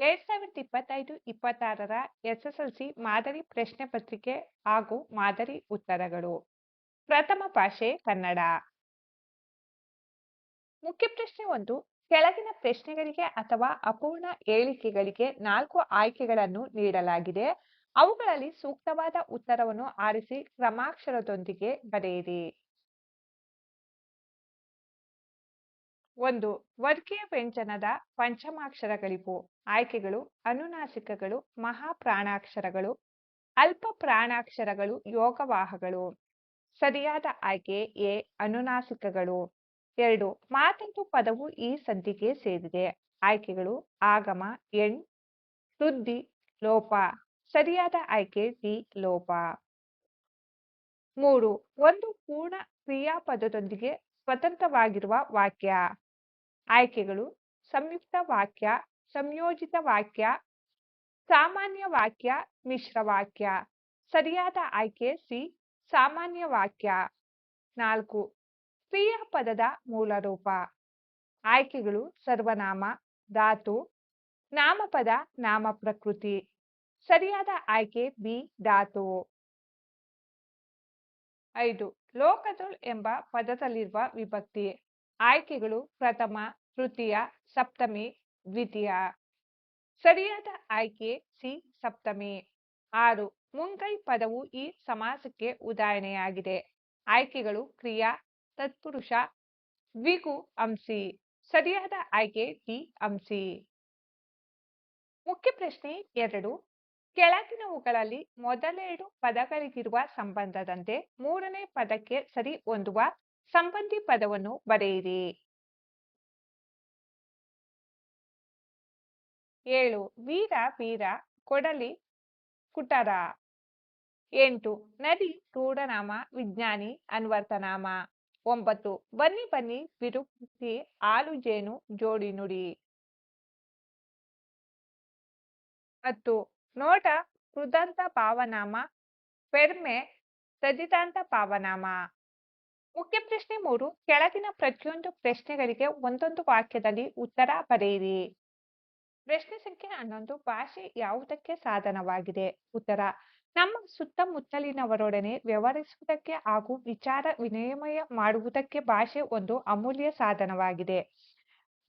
2025-26ರ SSLC ಮಾದರಿ ಪ್ರಶ್ನೆ ಪತ್ರಿಕೆ ಹಾಗೂ ಮಾದರಿ ಉತ್ತರಗಳು. ಪ್ರಥಮ ಭಾಷೆ ಕನ್ನಡ. ಮುಖ್ಯ ಪ್ರಶ್ನೆ 1. ಕೆಳಗಿನ ಪ್ರಶ್ನೆಗಳಿಗೆ ಅಥವಾ ಅಪೂರ್ಣ ಹೇಳಿಕೆಗಳಿಗೆ 4 ಆಯ್ಕೆಗಳನ್ನು ನೀಡಲಾಗಿದೆ. ಅವುಗಳಲ್ಲಿ ಸೂಕ್ತವಾದ ಉತ್ತರವನ್ನು ಆರಿಸಿ ಕ್ರಮಾಕ್ಷರದೊಂದಿಗೆ ಬರೆಯಿರಿ. 1. ವರ್ಗೀಯ ವ್ಯಂಜನದ ಪಂಚಮಾಕ್ಷರಗಳಿವು. ಆಯ್ಕೆಗಳು: ಅನುನಾಸಿಕಗಳು, ಮಹಾಪ್ರಾಣಾಕ್ಷರಗಳು, ಅಲ್ಪ ಪ್ರಾಣಾಕ್ಷರಗಳು, ಯೋಗವಾಹಗಳು. ಸರಿಯಾದ ಆಯ್ಕೆ ಎ. ಅನುನಾಸಿಕಗಳು. 2. ಮಾತೊಂದು ಪದವು ಈ ಸಂಧಿಗೆ ಸೇರಿದೆ. ಆಯ್ಕೆಗಳು: ಆಗಮ, ಎಣ್, ವೃದ್ಧಿ, ಲೋಪ. ಸರಿಯಾದ ಆಯ್ಕೆ ಡಿ. ಲೋಪ. 3. ಒಂದು ಪೂರ್ಣ ಕ್ರಿಯಾಪದದೊಂದಿಗೆ ಸ್ವತಂತ್ರವಾಗಿರುವ ವಾಕ್ಯ. ಆಯ್ಕೆಗಳು: ಸಂಯುಕ್ತ ವಾಕ್ಯ, ಸಂಯೋಜಿತ ವಾಕ್ಯ, ಸಾಮಾನ್ಯ ವಾಕ್ಯ, ಮಿಶ್ರ ವಾಕ್ಯ. ಸರಿಯಾದ ಆಯ್ಕೆ ಸಿ. ಸಾಮಾನ್ಯ ವಾಕ್ಯ. 4. ಕ್ರಿಯಾಪದದ ಮೂಲರೂಪ. ಆಯ್ಕೆಗಳು: ಸರ್ವನಾಮ, ಧಾತು, ನಾಮಪದ, ನಾಮಪ್ರಕೃತಿ. ಸರಿಯಾದ ಆಯ್ಕೆ ಬಿ. ಧಾತು. 5. ಲೋಕದೊಳ್ ಎಂಬ ಪದದಲ್ಲಿರುವ ವಿಭಕ್ತಿ. ಆಯ್ಕೆಗಳು: ಪ್ರಥಮ, ತೃತೀಯ, ಸಪ್ತಮಿ, ದ್ವಿತೀಯ. ಸರಿಯಾದ ಆಯ್ಕೆ ಸಿ. ಸಪ್ತಮಿ. 6. ಮುಂಗೈ ಪದವು ಈ ಸಮಾಸಕ್ಕೆ ಉದಾಹರಣೆಯಾಗಿದೆ. ಆಯ್ಕೆಗಳು: ಕ್ರಿಯಾ, ತತ್ಪುರುಷ, ದ್ವಿಗು, ಅಂಸಿ. ಸರಿಯಾದ ಆಯ್ಕೆ ಡಿ. ಅಂಸಿ. ಮುಖ್ಯ ಪ್ರಶ್ನೆ 2. ಕೆಳಗಿನವುಗಳಲ್ಲಿ ಮೊದಲೆರಡು ಪದಗಳಿಗಿರುವ ಸಂಬಂಧದಂತೆ ಮೂರನೇ ಪದಕ್ಕೆ ಸರಿ ಹೊಂದುವ ಸಂಬಂಧಿ ಪದವನ್ನು ಬರೆಯಿರಿ. 7. ವೀರ, ವೀರ, ಕೊಡಲಿ, ಕುಟರ. 8. ನದಿ, ರೂಢನಾಮ, ವಿಜ್ಞಾನಿ, ಅನ್ವರ್ಥನಾಮ. 9. ಬನ್ನಿ ಬನ್ನಿ, ವಿರುಕ್ತಿ, ಹಾಲು ಜೇನು, ಜೋಡಿ ನುಡಿ. 10. ನೋಟ, ಕೃದಂತ ಭಾವನಾಮ, ಪೆರ್ಮೆ, ತದ್ದಿತಾಂತ ಭಾವನಾಮ. ಮುಖ್ಯ ಪ್ರಶ್ನೆ 3. ಕೆಳಗಿನ ಪ್ರತಿಯೊಂದು ಪ್ರಶ್ನೆಗಳಿಗೆ ಒಂದೊಂದು ವಾಕ್ಯದಲ್ಲಿ ಉತ್ತರ ಬರೆಯಿರಿ. ಪ್ರಶ್ನೆ ಸಂಖ್ಯೆ 11. ಭಾಷೆ ಯಾವುದಕ್ಕೆ ಸಾಧನವಾಗಿದೆ? ಉತ್ತರ: ನಮ್ಮ ಸುತ್ತಮುತ್ತಲಿನವರೊಡನೆ ವ್ಯವಹರಿಸುವುದಕ್ಕೆ ಹಾಗೂ ವಿಚಾರ ವಿನಿಮಯ ಮಾಡುವುದಕ್ಕೆ ಭಾಷೆ ಒಂದು ಅಮೂಲ್ಯ ಸಾಧನವಾಗಿದೆ.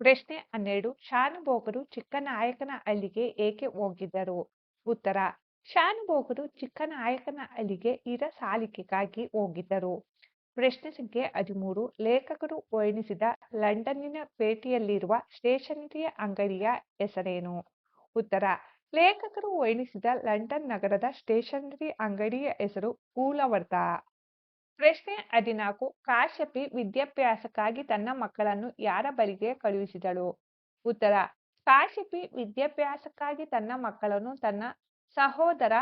ಪ್ರಶ್ನೆ 12. ಶಾನುಭೋಗರು ಚಿಕ್ಕನಾಯಕನಹಳ್ಳಿಗೆ ಏಕೆ ಹೋಗಿದ್ದರು? ಉತ್ತರ: ಶಾನುಭೋಗರು ಚಿಕ್ಕನಾಯಕನಹಳ್ಳಿಗೆ ಇರಸಾಲಿಗೆಗಾಗಿ ಹೋಗಿದ್ದರು. ಪ್ರಶ್ನೆ ಸಂಖ್ಯೆ 13. ಲೇಖಕರು ವರ್ಣಿಸಿದ ಲಂಡನ್ನಿನ ಪೇಟೆಯಲ್ಲಿರುವ ಸ್ಟೇಷನರಿ ಅಂಗಡಿಯ ಹೆಸರೇನು? ಉತ್ತರ: ಲೇಖಕರು ವರ್ಣಿಸಿದ ಲಂಡನ್ ನಗರದ ಸ್ಟೇಷನರಿ ಅಂಗಡಿಯ ಹೆಸರು ಗೂಲವರ್ಥ. ಪ್ರಶ್ನೆ 14. ಕಾಶ್ಯಪಿ ವಿದ್ಯಾಭ್ಯಾಸಕ್ಕಾಗಿ ತನ್ನ ಮಕ್ಕಳನ್ನು ಯಾರ ಬಳಿಗೆ ಕಳುಹಿಸಿದಳು? ಉತ್ತರ: ಕಾಶ್ಯಪಿ ವಿದ್ಯಾಭ್ಯಾಸಕ್ಕಾಗಿ ತನ್ನ ಮಕ್ಕಳನ್ನು ತನ್ನ ಸಹೋದರ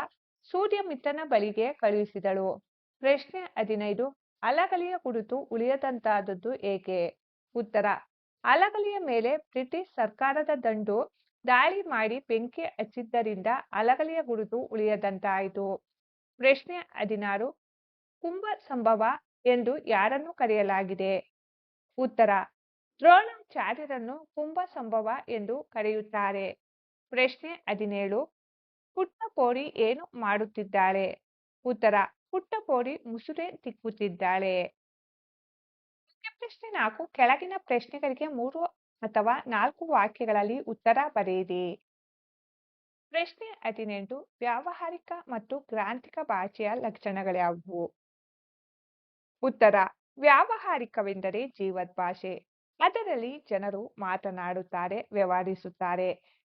ಸೂರ್ಯಮಿತ್ರನ ಬಳಿಗೆ ಕಳುಹಿಸಿದಳು. ಪ್ರಶ್ನೆ 15. ಅಲಗಲಿಯ ಗುರುತು ಉಳಿಯದಂತಾದದ್ದು ಏಕೆ? ಉತ್ತರ: ಅಲಗಲಿಯ ಮೇಲೆ ಬ್ರಿಟಿಷ್ ಸರ್ಕಾರದ ದಂಡು ದಾಳಿ ಮಾಡಿ ಬೆಂಕಿ ಹಚ್ಚಿದ್ದರಿಂದ ಅಲಗಲಿಯ ಗುರುತು ಉಳಿಯದಂತಾಯಿತು. ಪ್ರಶ್ನೆ 16. ಕುಂಭ ಸಂಭವ ಎಂದು ಯಾರನ್ನು ಕರೆಯಲಾಗಿದೆ? ಉತ್ತರ: ದ್ರೋಣಾಚಾರ್ಯರನ್ನು ಕುಂಭ ಸಂಭವ ಎಂದು ಕರೆಯುತ್ತಾರೆ. ಪ್ರಶ್ನೆ 17. ಪುಟ್ಟ ಪೋರಿ ಏನು ಮಾಡುತ್ತಿದ್ದಾಳೆ? ಉತ್ತರ: ಪುಟ್ಟ ಪೋರಿ ಮುಸುರೆ ತಿಕ್ಕುತ್ತಿದ್ದಾಳೆ. ಮುಖ್ಯ ಪ್ರಶ್ನೆ 4. ಕೆಳಗಿನ ಪ್ರಶ್ನೆಗಳಿಗೆ 3 ಅಥವಾ 4 ವಾಕ್ಯಗಳಲ್ಲಿ ಉತ್ತರ ಬರೆಯಿರಿ. ಪ್ರಶ್ನೆ 18. ವ್ಯಾವಹಾರಿಕ ಮತ್ತು ಗ್ರಾಂಥಿಕ ಭಾಷೆಯ ಲಕ್ಷಣಗಳ್ಯಾವುವು? ಉತ್ತರ: ವ್ಯಾವಹಾರಿಕವೆಂದರೆ ಜೀವದ್ ಭಾಷೆ. ಅದರಲ್ಲಿ ಜನರು ಮಾತನಾಡುತ್ತಾರೆ, ವ್ಯವಹರಿಸುತ್ತಾರೆ.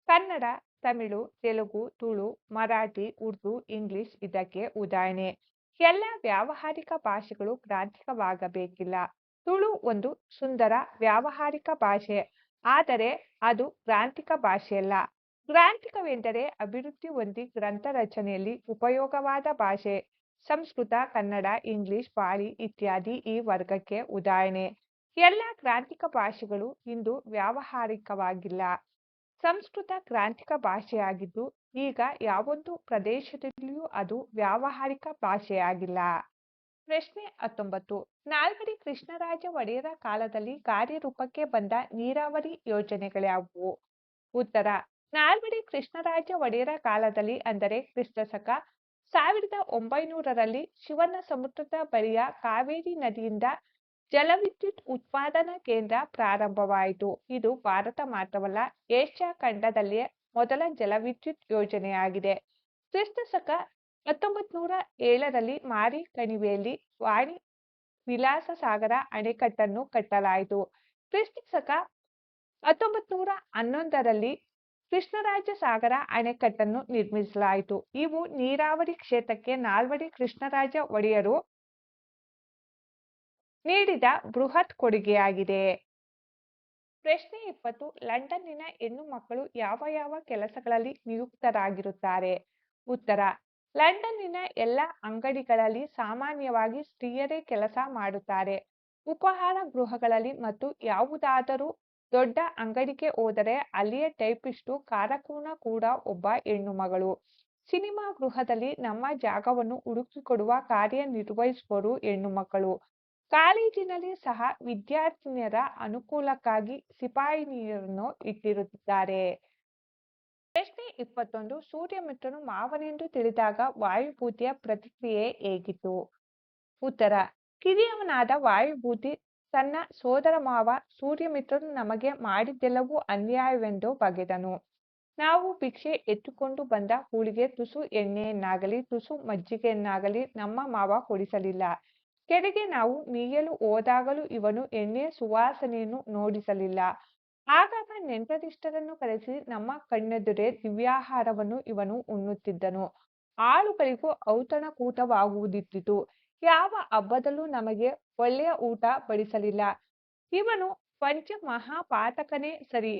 ಕನ್ನಡ, ತಮಿಳು, ತೆಲುಗು, ತುಳು, ಮರಾಠಿ, ಉರ್ದು, ಇಂಗ್ಲಿಷ್ ಇದಕ್ಕೆ ಉದಾಹರಣೆ. ಎಲ್ಲ ವ್ಯಾವಹಾರಿಕ ಭಾಷೆಗಳು ಗ್ರಾಂಥಿಕವಾಗಬೇಕಿಲ್ಲ. ತುಳು ಒಂದು ಸುಂದರ ವ್ಯಾವಹಾರಿಕ ಭಾಷೆ, ಆದರೆ ಅದು ಗ್ರಾಂಥಿಕ ಭಾಷೆಯಲ್ಲ. ಗ್ರಾಂಥಿಕವೆಂದರೆ ಅಭಿವೃದ್ಧಿ ಹೊಂದಿ ಗ್ರಂಥ ರಚನೆಯಲ್ಲಿ ಉಪಯೋಗವಾದ ಭಾಷೆ. ಸಂಸ್ಕೃತ, ಕನ್ನಡ, ಇಂಗ್ಲಿಷ್, ಪಾಳಿ ಇತ್ಯಾದಿ ಈ ವರ್ಗಕ್ಕೆ ಉದಾಹರಣೆ. ಎಲ್ಲ ಗ್ರಾಂಥಿಕ ಭಾಷೆಗಳು ಇಂದು ವ್ಯಾವಹಾರಿಕವಾಗಿಲ್ಲ. ಸಂಸ್ಕೃತ ಗ್ರಾಂಥಿಕ ಭಾಷೆಯಾಗಿದ್ದು ಈಗ ಯಾವೊಂದು ಪ್ರದೇಶದಲ್ಲಿಯೂ ಅದು ವ್ಯಾವಹಾರಿಕ ಭಾಷೆಯಾಗಿಲ್ಲ. ಪ್ರಶ್ನೆ 19. ನಾಲ್ವಡಿ ಕೃಷ್ಣರಾಜ ಒಡೆಯರ ಕಾಲದಲ್ಲಿ ಕಾರ್ಯರೂಪಕ್ಕೆ ಬಂದ ನೀರಾವರಿ ಯೋಜನೆಗಳ್ಯಾವುವು? ಉತ್ತರ: ನಾಲ್ವಡಿ ಕೃಷ್ಣರಾಜ ಒಡೆಯರ ಕಾಲದಲ್ಲಿ ಅಂದರೆ ಕ್ರಿಸ್ತಶಕ 1900ರಲ್ಲಿ ಶಿವನ ಸಮುದ್ರದ ಬಳಿಯ ಕಾವೇರಿ ನದಿಯಿಂದ ಜಲವಿದ್ಯುತ್ ಉತ್ಪಾದನಾ ಕೇಂದ್ರ ಪ್ರಾರಂಭವಾಯಿತು. ಇದು ಭಾರತ ಮಾತ್ರವಲ್ಲ, ಏಷ್ಯಾ ಖಂಡದಲ್ಲಿಯೇ ಮೊದಲ ಜಲವಿದ್ಯುತ್ ಯೋಜನೆಯಾಗಿದೆ. ಕ್ರಿಸ್ತಶಕ 1907ರಲ್ಲಿ ಮಾರಿ ಕಣಿವೆಯಲ್ಲಿ ವಾಣಿ ವಿಲಾಸ ಸಾಗರ ಅಣೆಕಟ್ಟನ್ನು ಕಟ್ಟಲಾಯಿತು. ಕ್ರಿಸ್ತಶಕ 1911ರಲ್ಲಿ ಕೃಷ್ಣರಾಜ ಸಾಗರ ಅಣೆಕಟ್ಟನ್ನು ನಿರ್ಮಿಸಲಾಯಿತು. ಇವು ನೀರಾವರಿ ಕ್ಷೇತ್ರಕ್ಕೆ ನಾಲ್ವಡಿ ಕೃಷ್ಣರಾಜ ಒಡೆಯರು ನೀಡಿದ ಬೃಹತ್ ಕೊಡುಗೆಯಾಗಿದೆ. ಪ್ರಶ್ನೆ 20. ಲಂಡನ್ನಿನ ಹೆಣ್ಣು ಮಕ್ಕಳು ಯಾವ ಯಾವ ಕೆಲಸಗಳಲ್ಲಿ ನಿಯುಕ್ತರಾಗಿರುತ್ತಾರೆ? ಉತ್ತರ: ಲಂಡನ್ನಿನ ಎಲ್ಲ ಅಂಗಡಿಗಳಲ್ಲಿ ಸಾಮಾನ್ಯವಾಗಿ ಸ್ತ್ರೀಯರೇ ಕೆಲಸ ಮಾಡುತ್ತಾರೆ. ಉಪಹಾರ ಗೃಹಗಳಲ್ಲಿ ಮತ್ತು ಯಾವುದಾದರೂ ದೊಡ್ಡ ಅಂಗಡಿಗೆ ಹೋದರೆ ಅಲ್ಲಿಯ ಟೈಪಿಸ್ಟು, ಕಾರಕೂನ ಕೂಡ ಒಬ್ಬ ಹೆಣ್ಣು ಮಗಳು. ಸಿನಿಮಾ ಗೃಹದಲ್ಲಿ ನಮ್ಮ ಜಾಗವನ್ನು ಹುಡುಕಿಕೊಡುವ ಕಾರ್ಯ ನಿರ್ವಹಿಸುವವರು ಹೆಣ್ಣು ಮಕ್ಕಳು. ಕಾಲೇಜಿನಲ್ಲಿ ಸಹ ವಿದ್ಯಾರ್ಥಿನಿಯರ ಅನುಕೂಲಕ್ಕಾಗಿ ಸಿಪಾಯಿನಿಯರನ್ನು ಇಟ್ಟಿರುತ್ತಾರೆ. ಪ್ರಶ್ನೆ 21. ಸೂರ್ಯಮಿತ್ರನು ಮಾವನೆಂದು ತಿಳಿದಾಗ ವಾಯುಭೂತಿಯ ಪ್ರತಿಕ್ರಿಯೆ ಹೇಗಿತ್ತು? ಉತ್ತರ: ಕಿರಿಯವನಾದ ವಾಯುಭೂತಿ ತನ್ನ ಸೋದರ ಮಾವ ಸೂರ್ಯಮಿತ್ರನು ನಮಗೆ ಮಾಡಿದ್ದೆಲ್ಲವೂ ಅನ್ಯಾಯವೆಂದು ಬಗೆದನು. ನಾವು ಭಿಕ್ಷೆ ಎತ್ತಿಕೊಂಡು ಬಂದ ಹೂಳಿಗೆ ತುಸು ಎಣ್ಣೆಯನ್ನಾಗಲಿ ತುಸು ಮಜ್ಜಿಗೆಯನ್ನಾಗಲಿ ನಮ್ಮ ಮಾವ ಕೊಡಿಸಲಿಲ್ಲ. ಕೆರೆಗೆ ನಾವು ಮೀಯಲು ಹೋದಾಗಲೂ ಇವನು ಎಣ್ಣೆಯ ಸುವಾಸನೆಯನ್ನು ನೋಡಿಸಲಿಲ್ಲ. ಆಗಾಗ ನೆಂಟರಿಷ್ಟರನ್ನು ಕರೆಸಿ ನಮ್ಮ ಕಣ್ಣೆದುರೇ ದಿವ್ಯಾಹಾರವನ್ನು ಇವನು ಉಣ್ಣುತ್ತಿದ್ದನು. ಆಳುಗಳಿಗೂ ಔತಣಕೂಟವಾಗುವುದಿತ್ತು. ಯಾವ ಹಬ್ಬದಲ್ಲೂ ನಮಗೆ ಒಳ್ಳೆಯ ಊಟ ಬಡಿಸಲಿಲ್ಲ. ಇವನು ಪಂಚಮಹಾಪಾತಕನೇ ಸರಿ.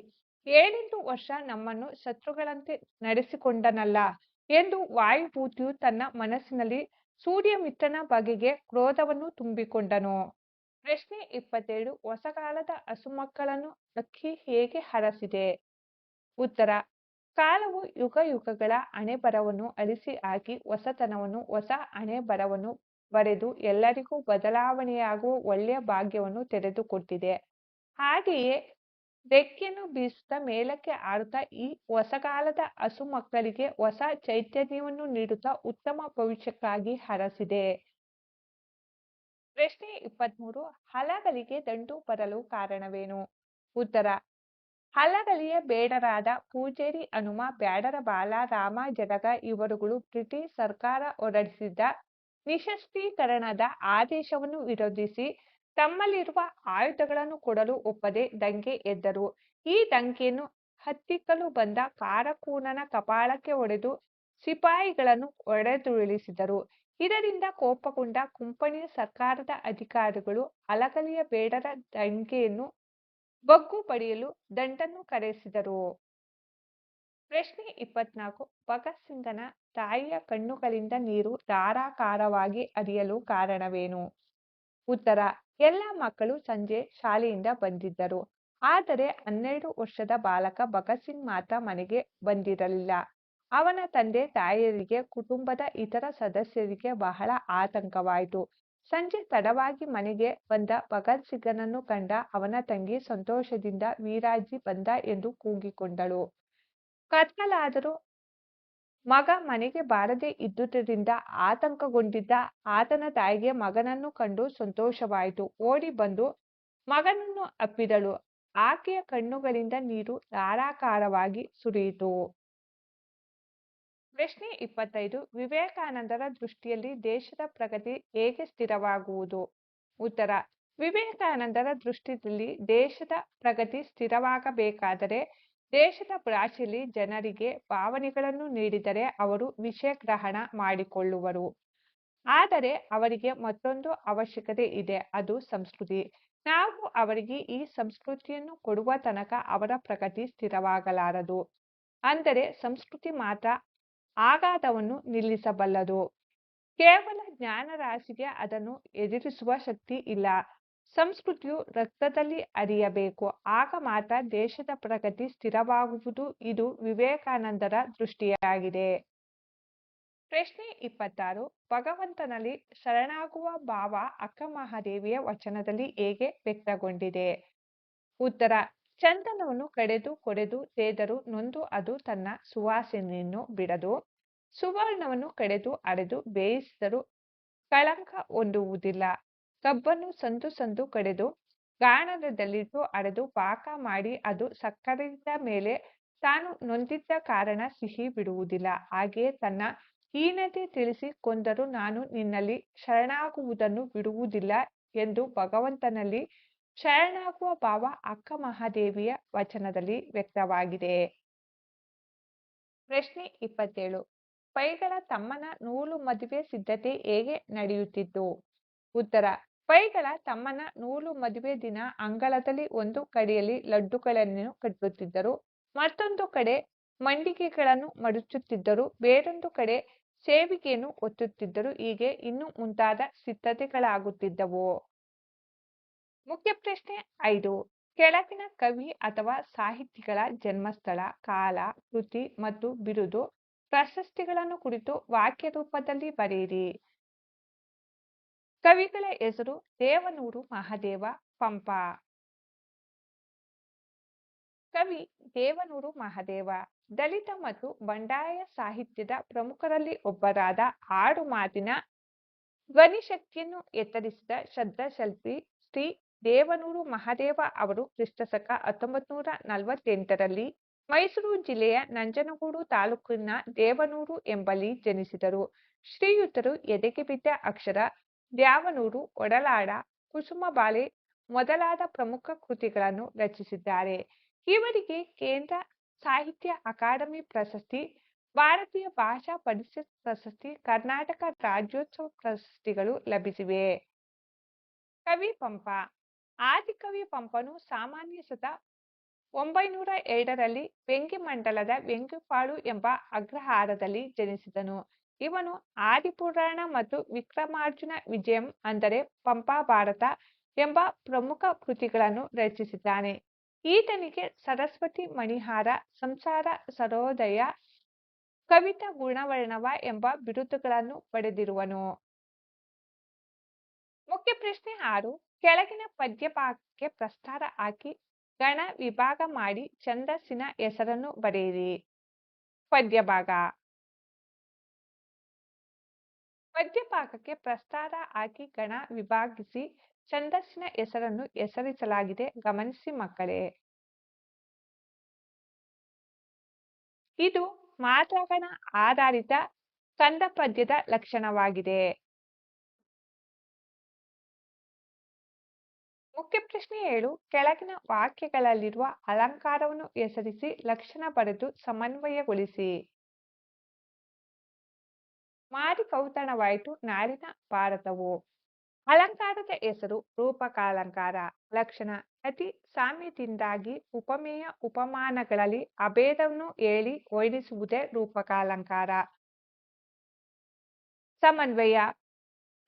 7-8 ವರ್ಷ ನಮ್ಮನ್ನು ಶತ್ರುಗಳಂತೆ ನಡೆಸಿಕೊಂಡನಲ್ಲ ಎಂದು ವಾಯುಭೂತಿಯು ತನ್ನ ಮನಸ್ಸಿನಲ್ಲಿ ಸೂರ್ಯಮಿತ್ರನ ಬಗೆಗೆ ಕ್ರೋಧವನ್ನು ತುಂಬಿಕೊಂಡನು. ಪ್ರಶ್ನೆ 22. ಹೊಸಕಾಲದ ಹಸುಮಕ್ಕಳನ್ನು ಹಕ್ಕಿ ಹೇಗೆ ಹರಸಿದೆ? ಉತ್ತರ: ಕಾಲವು ಯುಗ ಯುಗಗಳ ಹಣೆಬರಹವನ್ನು ಅಳಿಸಿ ಹಾಕಿ ಹೊಸತನವನ್ನು, ಹೊಸ ಹಣೆಬರಹವನ್ನು ಬರೆದು ಎಲ್ಲರಿಗೂ ಬದಲಾವಣೆಯಾಗುವ ಒಳ್ಳೆಯ ಭಾಗ್ಯವನ್ನು ತೆರೆದುಕೊಟ್ಟಿದೆ. ಹಾಗೆಯೇ ರೆಕ್ಕೆಯನ್ನು ಬೀಸುತ್ತಾ ಮೇಲಕ್ಕೆ ಹಾರುತ್ತಾ ಈ ಹೊಸಕಾಲದ ಹಸುಮಕ್ಕಳಿಗೆ ಹೊಸ ಚೈತನ್ಯವನ್ನು ನೀಡುತ್ತಾ ಉತ್ತಮ ಭವಿಷ್ಯಕ್ಕಾಗಿ ಹರಸಿದೆ. ಪ್ರಶ್ನೆ 23. ಹಲಗಲಿಗೆ ದಂಡು ಬರಲು ಕಾರಣವೇನು? ಉತ್ತರ: ಹಲಗಲಿಯ ಬೇಡರಾದ ಪೂಜೇರಿ ಹನುಮ, ಬ್ಯಾಡರ ಬಾಲ, ರಾಮ ಜಡಗ ಇವರುಗಳು ಬ್ರಿಟಿಷ್ ಸರ್ಕಾರ ಹೊರಡಿಸಿದ್ದ ನಿಶಸ್ತ್ರೀಕರಣದ ಆದೇಶವನ್ನು ವಿರೋಧಿಸಿ ತಮ್ಮಲ್ಲಿರುವ ಆಯುಧಗಳನ್ನು ಕೊಡಲು ಒಪ್ಪದೆ ದಂಗೆ ಎದ್ದರು. ಈ ದಂಗೆಯನ್ನು ಹತ್ತಿಕ್ಕಲು ಬಂದ ಕಾರಕೂನನ ಕಪಾಳಕ್ಕೆ ಹೊಡೆದು ಸಿಪಾಯಿಗಳನ್ನು ಹೊಡೆದುರುಳಿಸಿದರು. ಇದರಿಂದ ಕೋಪಗೊಂಡ ಕುಂಪಣಿಯ ಸರ್ಕಾರದ ಅಧಿಕಾರಿಗಳು ಹಲಗಲಿಯ ಬೇಡರ ದಂಗೆಯನ್ನು ಬಗ್ಗು ಬಡಿಯಲು ದಂಡನ್ನು ಕರೆಸಿದರು. ಪ್ರಶ್ನೆ 24. ಭಗತ್ ಸಿಂಗನ ತಾಯಿಯ ಕಣ್ಣುಗಳಿಂದ ನೀರು ಧಾರಾಕಾರವಾಗಿ ಹರಿಯಲು ಕಾರಣವೇನು? ಉತ್ತರ: ಎಲ್ಲ ಮಕ್ಕಳು ಸಂಜೆ ಶಾಲೆಯಿಂದ ಬಂದಿದ್ದರು. ಆದರೆ 12 ವರ್ಷದ ಬಾಲಕ ಭಗತ್ ಸಿಂಗ್ ಮಾತ್ರ ಮನೆಗೆ ಬಂದಿರಲಿಲ್ಲ. ಅವನ ತಂದೆ ತಾಯಿಯರಿಗೆ, ಕುಟುಂಬದ ಇತರ ಸದಸ್ಯರಿಗೆ ಬಹಳ ಆತಂಕವಾಯಿತು. ಸಂಜೆ ತಡವಾಗಿ ಮನೆಗೆ ಬಂದ ಭಗತ್ ಸಿಂಗನನ್ನು ಕಂಡ ಅವನ ತಂಗಿ ಸಂತೋಷದಿಂದ ವೀರಾಜಿ ಬಂದ ಎಂದು ಕೂಗಿಕೊಂಡಳು. ಕತ್ತಲಾದರೂ ಮಗ ಮನೆಗೆ ಬಾರದೆ ಇದ್ದುದರಿಂದ ಆತಂಕಗೊಂಡಿದ್ದ ಆತನ ತಾಯಿಗೆ ಮಗನನ್ನು ಕಂಡು ಸಂತೋಷವಾಯಿತು. ಓಡಿ ಬಂದು ಮಗನನ್ನು ಅಪ್ಪಿದಳು. ಆಕೆಯ ಕಣ್ಣುಗಳಿಂದ ನೀರು ಧಾರಾಕಾರವಾಗಿ ಸುರಿಯಿತು. ಪ್ರಶ್ನೆ 25. ವಿವೇಕಾನಂದರ ದೃಷ್ಟಿಯಲ್ಲಿ ದೇಶದ ಪ್ರಗತಿ ಹೇಗೆ ಸ್ಥಿರವಾಗುವುದು? ಉತ್ತರ: ವಿವೇಕಾನಂದರ ದೃಷ್ಟಿಯಲ್ಲಿ ದೇಶದ ಪ್ರಗತಿ ಸ್ಥಿರವಾಗಬೇಕಾದರೆ ದೇಶದ ಭಾಷೆಯಲ್ಲಿ ಜನರಿಗೆ ಭಾವನೆಗಳನ್ನು ನೀಡಿದರೆ ಅವರು ವಿಷಯ ಗ್ರಹಣ ಮಾಡಿಕೊಳ್ಳುವರು. ಆದರೆ ಅವರಿಗೆ ಮತ್ತೊಂದು ಅವಶ್ಯಕತೆ ಇದೆ, ಅದು ಸಂಸ್ಕೃತಿ. ನಾವು ಅವರಿಗೆ ಈ ಸಂಸ್ಕೃತಿಯನ್ನು ಕೊಡುವ ತನಕ ಅವರ ಪ್ರಗತಿ ಸ್ಥಿರವಾಗಲಾರದು. ಅಂದರೆ ಸಂಸ್ಕೃತಿ ಮಾತ್ರ ಆಘಾತವನ್ನು ನಿಲ್ಲಿಸಬಲ್ಲದು. ಕೇವಲ ಜ್ಞಾನರಾಶಿಗೆ ಅದನ್ನು ಎದುರಿಸುವ ಶಕ್ತಿ ಇಲ್ಲ. ಸಂಸ್ಕೃತಿಯು ರಕ್ತದಲ್ಲಿ ಹರಿಯಬೇಕು, ಆಗ ಮಾತ್ರ ದೇಶದ ಪ್ರಗತಿ ಸ್ಥಿರವಾಗುವುದು. ಇದು ವಿವೇಕಾನಂದರ ದೃಷ್ಟಿಯಾಗಿದೆ. ಪ್ರಶ್ನೆ 26. ಭಗವಂತನಲ್ಲಿ ಶರಣಾಗುವ ಭಾವ ಅಕ್ಕಮಹಾದೇವಿಯ ವಚನದಲ್ಲಿ ಹೇಗೆ ವ್ಯಕ್ತಗೊಂಡಿದೆ? ಉತ್ತರ: ಚಂದನವನ್ನು ಕಡೆದು ಕೊಡೆದು ತೇದರು ನೊಂದು ಅದು ತನ್ನ ಸುವಾಸನೆಯನ್ನು ಬಿಡದು. ಸುವರ್ಣವನ್ನು ಕಡೆದು ಅರೆದು ಬೇಯಿಸಿದರೂ ಕಳಂಕ ಹೊಂದುವುದಿಲ್ಲ. ಕಬ್ಬನ್ನು ಸಂದು ಸಂದು ಕಡೆದು ಗಾಣದಲ್ಲಿಟ್ಟು ಅರೆದು ಪಾಕ ಮಾಡಿ ಅದು ಸಕ್ಕರೆಯಿದ್ದ ಮೇಲೆ ತಾನು ನೊಂದಿದ್ದ ಕಾರಣ ಸಿಹಿ ಬಿಡುವುದಿಲ್ಲ. ಹಾಗೆಯೇ ತನ್ನ ಹೀನತೆ ತಿಳಿಸಿ ಕೊಂದರೂ ನಾನು ನಿನ್ನಲ್ಲಿ ಶರಣಾಗುವುದನ್ನು ಬಿಡುವುದಿಲ್ಲ ಎಂದು ಭಗವಂತನಲ್ಲಿ ಶರಣಾಗುವ ಭಾವ ಅಕ್ಕ ಮಹಾದೇವಿಯ ವಚನದಲ್ಲಿ ವ್ಯಕ್ತವಾಗಿದೆ. ಪ್ರಶ್ನೆ 27. ಪೈಗಳ ತಮ್ಮನ ನೂಲು ಮದುವೆ ಸಿದ್ಧತೆ ಹೇಗೆ ನಡೆಯುತ್ತಿತ್ತು? ಉತ್ತರ: ಪೈಗಳ ತಮ್ಮನ ನೂಲು ಮದುವೆ ದಿನ ಅಂಗಳದಲ್ಲಿ ಒಂದು ಕಡೆಯಲ್ಲಿ ಲಡ್ಡುಗಳನ್ನು ಕಟ್ಟುತ್ತಿದ್ದರು, ಮತ್ತೊಂದು ಕಡೆ ಮಂಡಿಗೆಗಳನ್ನು ಮಡಚುತ್ತಿದ್ದರು, ಬೇರೊಂದು ಕಡೆ ಸೇವಿಗೆಯನ್ನು ಒತ್ತುತ್ತಿದ್ದರು. ಹೀಗೆ ಇನ್ನೂ ಮುಂತಾದ ಸಿದ್ಧತೆಗಳಾಗುತ್ತಿದ್ದವು. ಮುಖ್ಯ ಪ್ರಶ್ನೆ 5. ಕೆಳಗಿನ ಕವಿ ಅಥವಾ ಸಾಹಿತಿಗಳ ಜನ್ಮಸ್ಥಳ, ಕಾಲ, ಕೃತಿ ಮತ್ತು ಬಿರುದು, ಪ್ರಶಸ್ತಿಗಳನ್ನು ಕುರಿತು ವಾಕ್ಯ ರೂಪದಲ್ಲಿ ಬರೆಯಿರಿ. ಕವಿಗಳ ಹೆಸರು: ದೇವನೂರು ಮಹಾದೇವ, ಪಂಪ. ಕವಿ ದೇವನೂರು ಮಹಾದೇವ ದಲಿತ ಮತ್ತು ಬಂಡಾಯ ಸಾಹಿತ್ಯದ ಪ್ರಮುಖರಲ್ಲಿ ಒಬ್ಬರಾದ ಆಡು ಮಾತಿನ ಧ್ವನಿಶಕ್ತಿಯನ್ನು ಎತ್ತರಿಸಿದ ಶ್ರದ್ಧಾಶಿಲ್ಪಿ ಶ್ರೀ ದೇವನೂರು ಮಹಾದೇವ ಅವರು ಕ್ರಿಸ್ತಶಕ 1948ರಲ್ಲಿ ಮೈಸೂರು ಜಿಲ್ಲೆಯ ನಂಜನಗೂಡು ತಾಲೂಕಿನ ದೇವನೂರು ಎಂಬಲ್ಲಿ ಜನಿಸಿದರು. ಶ್ರೀಯುತರು ಎದೆಗೆ ಬಿದ್ದ ಅಕ್ಷರ, ದ್ಯಾವನೂರು, ಒಡಲಾಡ, ಕುಸುಮಬಾಲೆ ಮೊದಲಾದ ಪ್ರಮುಖ ಕೃತಿಗಳನ್ನು ರಚಿಸಿದ್ದಾರೆ. ಇವರಿಗೆ ಕೇಂದ್ರ ಸಾಹಿತ್ಯ ಅಕಾಡೆಮಿ ಪ್ರಶಸ್ತಿ, ಭಾರತೀಯ ಭಾಷಾ ಪರಿಷತ್ ಪ್ರಶಸ್ತಿ, ಕರ್ನಾಟಕ ರಾಜ್ಯೋತ್ಸವ ಪ್ರಶಸ್ತಿಗಳು ಲಭಿಸಿವೆ. ಕವಿ ಪಂಪ. ಆದಿಕವಿ ಪಂಪನು ಸಾಮಾನ್ಯ ಶತ 902ರಲ್ಲಿ ವೆಂಗಿಮಂಡಲದ ವೆಂಗಿಪಾಳು ಎಂಬ ಅಗ್ರಹಾರದಲ್ಲಿ ಜನಿಸಿದನು. ಇವನು ಆದಿಪುರಾಣ ಮತ್ತು ವಿಕ್ರಮಾರ್ಜುನ ವಿಜಯಂ ಅಂದರೆ ಪಂಪ ಭಾರತ ಎಂಬ ಪ್ರಮುಖ ಕೃತಿಗಳನ್ನು ರಚಿಸಿದ್ದಾನೆ. ಈತನಿಗೆ ಸರಸ್ವತಿ ಮಣಿಹಾರ, ಸಂಸಾರ ಸರೋದಯ, ಕವಿತಾ ಗುಣವರ್ಣವ ಎಂಬ ಬಿರುದುಗಳನ್ನು ಪಡೆದಿರುವನು. ಮುಖ್ಯ ಪ್ರಶ್ನೆ 6. ಕೆಳಗಿನ ಪದ್ಯಭಾಗಕ್ಕೆ ಪ್ರಸ್ತಾರ ಹಾಕಿ ಗಣ ವಿಭಾಗ ಮಾಡಿ ಛಂದಸ್ಸಿನ ಹೆಸರನ್ನು ಬರೆಯಿರಿ. ಪದ್ಯಭಾಗ. ಪದ್ಯಭಾಗಕ್ಕೆ ಪ್ರಸ್ತಾರ ಹಾಕಿ ಗಣ ವಿಭಾಗಿಸಿ ಛಂದಸ್ಸಿನ ಹೆಸರನ್ನು ಹೆಸರಿಸಲಾಗಿದೆ. ಗಮನಿಸಿ ಮಕ್ಕಳೇ. ಇದು ಮಾತ್ರಗಣ ಆಧಾರಿತ ಕಂದ ಪದ್ಯದ ಲಕ್ಷಣವಾಗಿದೆ. ಮುಖ್ಯ ಪ್ರಶ್ನೆ 7. ಕೆಳಗಿನ ವಾಕ್ಯಗಳಲ್ಲಿರುವ ಅಲಂಕಾರವನ್ನು ಹೆಸರಿಸಿ ಲಕ್ಷಣ ಬರೆದು ಸಮನ್ವಯಗೊಳಿಸಿ. ಮಾರಿ ಕೌತಣವಾಯಿತು ನಾರಿನ ಭಾರತವು. ಅಲಂಕಾರದ ಹೆಸರು ರೂಪಕಾಲಂಕಾರ. ಲಕ್ಷಣ: ಅತಿ ಸಾಮ್ಯದಿಂದಾಗಿ ಉಪಮೇಯ ಉಪಮಾನಗಳಲ್ಲಿ ಅಭೇದವನ್ನು ಹೇಳಿ ವರ್ಣಿಸುವುದೇ ರೂಪಕಾಲಂಕಾರ. ಸಮನ್ವಯ: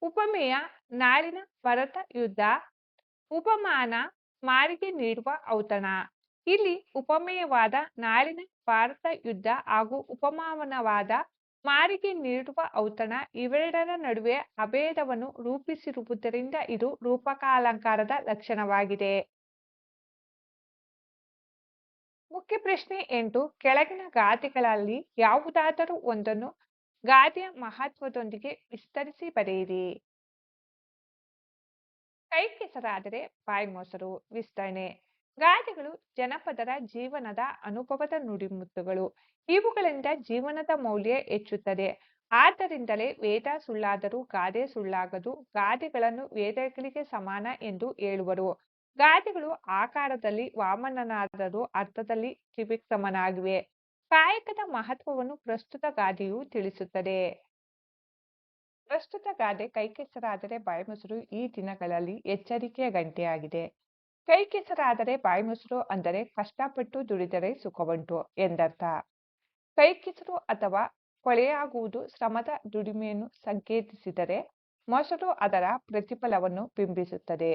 ಉಪಮೇಯ ನಾಳಿನ ಭರತ ಯುದ್ಧ, ಉಪಮಾನ ಮಾರಿಗೆ ನೀಡುವ ಔತಣ. ಇಲ್ಲಿ ಉಪಮೇಯವಾದ ನಾಳಿನ ಭಾರತ ಯುದ್ಧ ಹಾಗೂ ಉಪಮಾನವಾದ ಮಾರಿಗೆ ನೀಡುವ ಔತಣ ಇವೆರಡರ ನಡುವೆ ಅಭೇದವನ್ನು ರೂಪಿಸಿರುವುದರಿಂದ ಇದು ರೂಪಕಾಲಂಕಾರದ ಲಕ್ಷಣವಾಗಿದೆ. ಮುಖ್ಯ ಪ್ರಶ್ನೆ 8. ಕೆಳಗಿನ ಗಾದೆಗಳಲ್ಲಿ ಯಾವುದಾದರೂ ಒಂದನ್ನು ಗಾದೆಯ ಮಹತ್ವದೊಂದಿಗೆ ವಿಸ್ತರಿಸಿ ಬರೆಯಿರಿ. ಕೈ ಕೆಸರಾದರೆ ಬಾಯಿ ಮೊಸರು. ವಿಸ್ತರಣೆ: ಗಾದೆಗಳು ಜನಪದರ ಜೀವನದ ಅನುಭವದ ನುಡಿಮುತ್ತುಗಳು. ಇವುಗಳಿಂದ ಜೀವನದ ಮೌಲ್ಯ ಹೆಚ್ಚುತ್ತದೆ. ಆದ್ದರಿಂದಲೇ ವೇದ ಸುಳ್ಳಾದರೂ ಗಾದೆ ಸುಳ್ಳಾಗದು. ಗಾದೆಗಳನ್ನು ವೇದಗಳಿಗೆ ಸಮಾನ ಎಂದು ಹೇಳುವರು. ಗಾದೆಗಳು ಆಕಾರದಲ್ಲಿ ವಾಮನನಾದರೂ ಅರ್ಥದಲ್ಲಿ ತ್ರಿವಿಕ್ರಮನಾಗಿವೆ. ಕಾಯಕದ ಮಹತ್ವವನ್ನು ಪ್ರಸ್ತುತ ಗಾದೆಯು ತಿಳಿಸುತ್ತದೆ. ಪ್ರಸ್ತುತ ಗಾದೆ ಕೈ ಕೆಸರಾದರೆ ಬಾಯಿ ಮೊಸರು ಈ ದಿನಗಳಲ್ಲಿ ಎಚ್ಚರಿಕೆಯ ಗಂಟೆಯಾಗಿದೆ. ಕೈ ಕೆಸರಾದರೆ ಬಾಯಿ ಮೊಸರು ಅಂದರೆ ಕಷ್ಟಪಟ್ಟು ದುಡಿದರೆ ಸುಖವುಂಟು ಎಂದರ್ಥ. ಕೈ ಕೆಸರು ಅಥವಾ ಕೊಳೆಯಾಗುವುದು ಶ್ರಮದ ದುಡಿಮೆಯನ್ನು ಸಂಕೇತಿಸಿದರೆ, ಮೊಸರು ಅದರ ಪ್ರತಿಫಲವನ್ನು ಬಿಂಬಿಸುತ್ತದೆ.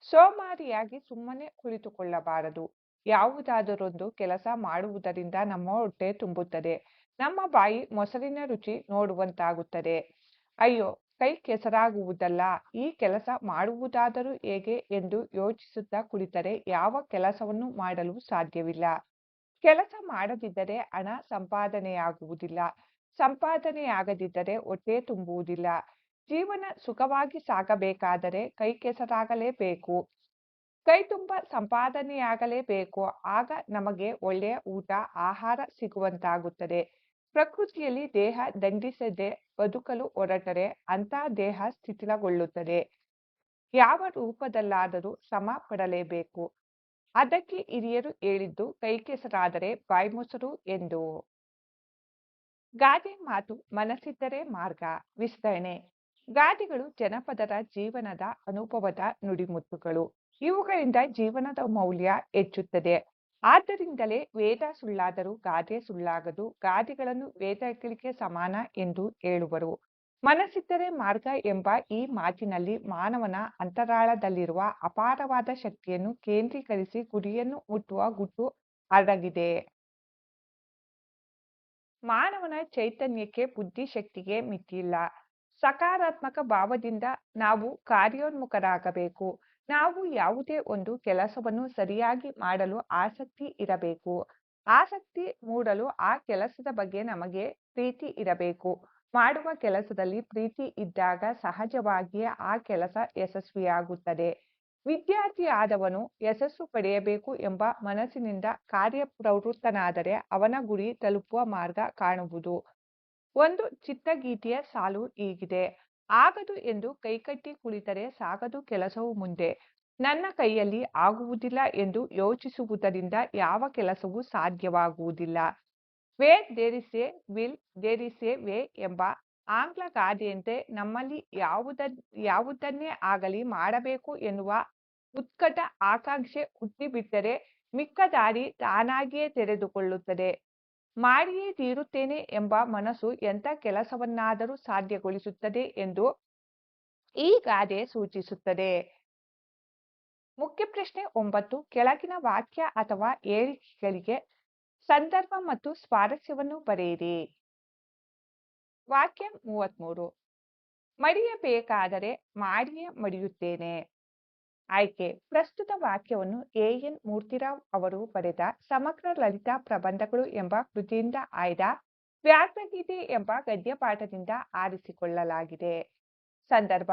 ಸೋಮಾರಿಯಾಗಿ ಸುಮ್ಮನೆ ಕುಳಿತುಕೊಳ್ಳಬಾರದು. ಯಾವುದಾದರೊಂದು ಕೆಲಸ ಮಾಡುವುದರಿಂದ ನಮ್ಮ ಹೊಟ್ಟೆ ತುಂಬುತ್ತದೆ, ನಮ್ಮ ಬಾಯಿ ಮೊಸರಿನ ರುಚಿ ನೋಡುವಂತಾಗುತ್ತದೆ. ಅಯ್ಯೋ, ಕೈ ಕೆಸರಾಗುವುದಲ್ಲ. ಈ ಕೆಲಸ ಮಾಡುವುದಾದರೂ ಹೇಗೆ ಎಂದು ಯೋಚಿಸುತ್ತಾ ಕುಳಿತರೆ ಯಾವ ಕೆಲಸವನ್ನು ಮಾಡಲು ಸಾಧ್ಯವಿಲ್ಲ. ಕೆಲಸ ಮಾಡದಿದ್ದರೆ ಹಣ ಸಂಪಾದನೆಯಾಗುವುದಿಲ್ಲ. ಸಂಪಾದನೆಯಾಗದಿದ್ದರೆ ಹೊಟ್ಟೆ ತುಂಬುವುದಿಲ್ಲ. ಜೀವನ ಸುಖವಾಗಿ ಸಾಗಬೇಕಾದರೆ ಕೈ ಕೆಸರಾಗಲೇಬೇಕು. ಕೈ ತುಂಬ ಸಂಪಾದನೆಯಾಗಲೇಬೇಕು. ಆಗ ನಮಗೆ ಒಳ್ಳೆಯ ಊಟ ಆಹಾರ ಸಿಗುವಂತಾಗುತ್ತದೆ. ಪ್ರಕೃತಿಯಲ್ಲಿ ದೇಹ ದಂಡಿಸದೆ ಬದುಕಲು ಹೊರಟರೆ ಅಂಥ ದೇಹ ಶಿಥಿಲಗೊಳ್ಳುತ್ತದೆ. ಯಾವ ರೂಪದಲ್ಲಾದರೂ ಶ್ರಮ ಪಡಲೇಬೇಕು. ಅದಕ್ಕೆ ಹಿರಿಯರು ಹೇಳಿದ್ದು ಕೈ ಕೆಸರಾದರೆ ಬಾಯಿ ಮೊಸರು ಎಂದು. ಗಾದೆ ಮಾತು ಮನಸ್ಸಿದ್ದರೆ ಮಾರ್ಗ. ವಿಸ್ತರಣೆ. ಗಾದೆಗಳು ಜನಪದರ ಜೀವನದ ಅನುಭವದ ನುಡಿಮುತ್ತುಗಳು. ಇವುಗಳಿಂದ ಜೀವನದ ಮೌಲ್ಯ ಹೆಚ್ಚುತ್ತದೆ. ಆದ್ದರಿಂದಲೇ ವೇದ ಸುಳ್ಳಾದರೂ ಗಾದೆ ಸುಳ್ಳಾಗದು. ಗಾದೆಗಳನ್ನು ವೇದಗಳಿಗೆ ಸಮಾನ ಎಂದು ಹೇಳುವರು. ಮನಸ್ಸಿದ್ದರೆ ಮಾರ್ಗ ಎಂಬ ಈ ಮಾತಿನಲ್ಲಿ ಮಾನವನ ಅಂತರಾಳದಲ್ಲಿರುವ ಅಪಾರವಾದ ಶಕ್ತಿಯನ್ನು ಕೇಂದ್ರೀಕರಿಸಿ ಗುರಿಯನ್ನು ಮುಟ್ಟುವ ಗುಟ್ಟು ಅಡಗಿದೆ. ಮಾನವನ ಚೈತನ್ಯಕ್ಕೆ ಬುದ್ಧಿಶಕ್ತಿಗೆ ಮಿತಿಯಿಲ್ಲ. ಸಕಾರಾತ್ಮಕ ಭಾವದಿಂದ ನಾವು ಕಾರ್ಯೋನ್ಮುಖರಾಗಬೇಕು. ನಾವು ಯಾವುದೇ ಒಂದು ಕೆಲಸವನ್ನು ಸರಿಯಾಗಿ ಮಾಡಲು ಆಸಕ್ತಿ ಇರಬೇಕು. ಆಸಕ್ತಿ ಮೂಡಲು ಆ ಕೆಲಸದ ಬಗ್ಗೆ ನಮಗೆ ಪ್ರೀತಿ ಇರಬೇಕು. ಮಾಡುವ ಕೆಲಸದಲ್ಲಿ ಪ್ರೀತಿ ಇದ್ದಾಗ ಸಹಜವಾಗಿಯೇ ಆ ಕೆಲಸ ಯಶಸ್ವಿಯಾಗುತ್ತದೆ. ವಿದ್ಯಾರ್ಥಿಯಾದವನು ಯಶಸ್ಸು ಪಡೆಯಬೇಕು ಎಂಬ ಮನಸ್ಸಿನಿಂದ ಕಾರ್ಯಪ್ರವೃತ್ತನಾದರೆ ಅವನ ಗುರಿ ತಲುಪುವ ಮಾರ್ಗ ಕಾಣುವುದು. ಒಂದು ಚಿತ್ರಗೀತೆಯ ಸಾಲು ಹೀಗಿದೆ: ಆಗದು ಎಂದು ಕೈಕಟ್ಟಿ ಕುಳಿತರೆ ಸಾಗದು ಕೆಲಸವು ಮುಂದೆ. ನನ್ನ ಕೈಯಲ್ಲಿ ಆಗುವುದಿಲ್ಲ ಎಂದು ಯೋಚಿಸುವುದರಿಂದ ಯಾವ ಕೆಲಸವೂ ಸಾಧ್ಯವಾಗುವುದಿಲ್ಲ. Where there is a will there is a way ಎಂಬ ಆಂಗ್ಲ ಗಾದೆಯಂತೆ ನಮ್ಮಲ್ಲಿ ಯಾವುದನ್ನೇ ಆಗಲಿ ಮಾಡಬೇಕು ಎನ್ನುವ ಉತ್ಕಟ ಆಕಾಂಕ್ಷೆ ಹುಟ್ಟಿಬಿಟ್ಟರೆ ಮಿಕ್ಕ ದಾರಿ ತಾನಾಗಿಯೇ ತೆರೆದುಕೊಳ್ಳುತ್ತದೆ. ಮಾಡಿಯೇ ತೀರುತ್ತೇನೆ ಎಂಬ ಮನಸ್ಸು ಎಂಥ ಕೆಲಸವನ್ನಾದರೂ ಸಾಧ್ಯಗೊಳಿಸುತ್ತದೆ ಎಂದು ಈ ಗಾದೆ ಸೂಚಿಸುತ್ತದೆ. ಮುಖ್ಯ ಪ್ರಶ್ನೆ 9. ಕೆಳಗಿನ ವಾಕ್ಯ ಅಥವಾ ಹೇಳಿಕೆಗಳಿಗೆ ಸಂದರ್ಭ ಮತ್ತು ಸ್ವಾರಸ್ಯವನ್ನು ಬರೆಯಿರಿ. ವಾಕ್ಯ 33. ಮಡಿಯಬೇಕಾದರೆ ಮಾಡಿಯೇ ಮಡಿಯುತ್ತೇನೆ. ಆಯ್ಕೆ. ಪ್ರಸ್ತುತ ವಾಕ್ಯವನ್ನು ಎ.ಎನ್. ಮೂರ್ತಿರಾವ್ ಅವರು ಬರೆದ ಸಮಗ್ರ ಲಲಿತಾ ಪ್ರಬಂಧಗಳು ಎಂಬ ಕೃತಿಯಿಂದ ಆಯ್ದ ವ್ಯಾಘ್ರಗೀತೆ ಎಂಬ ಗದ್ಯಪಾಠದಿಂದ ಆರಿಸಿಕೊಳ್ಳಲಾಗಿದೆ. ಸಂದರ್ಭ: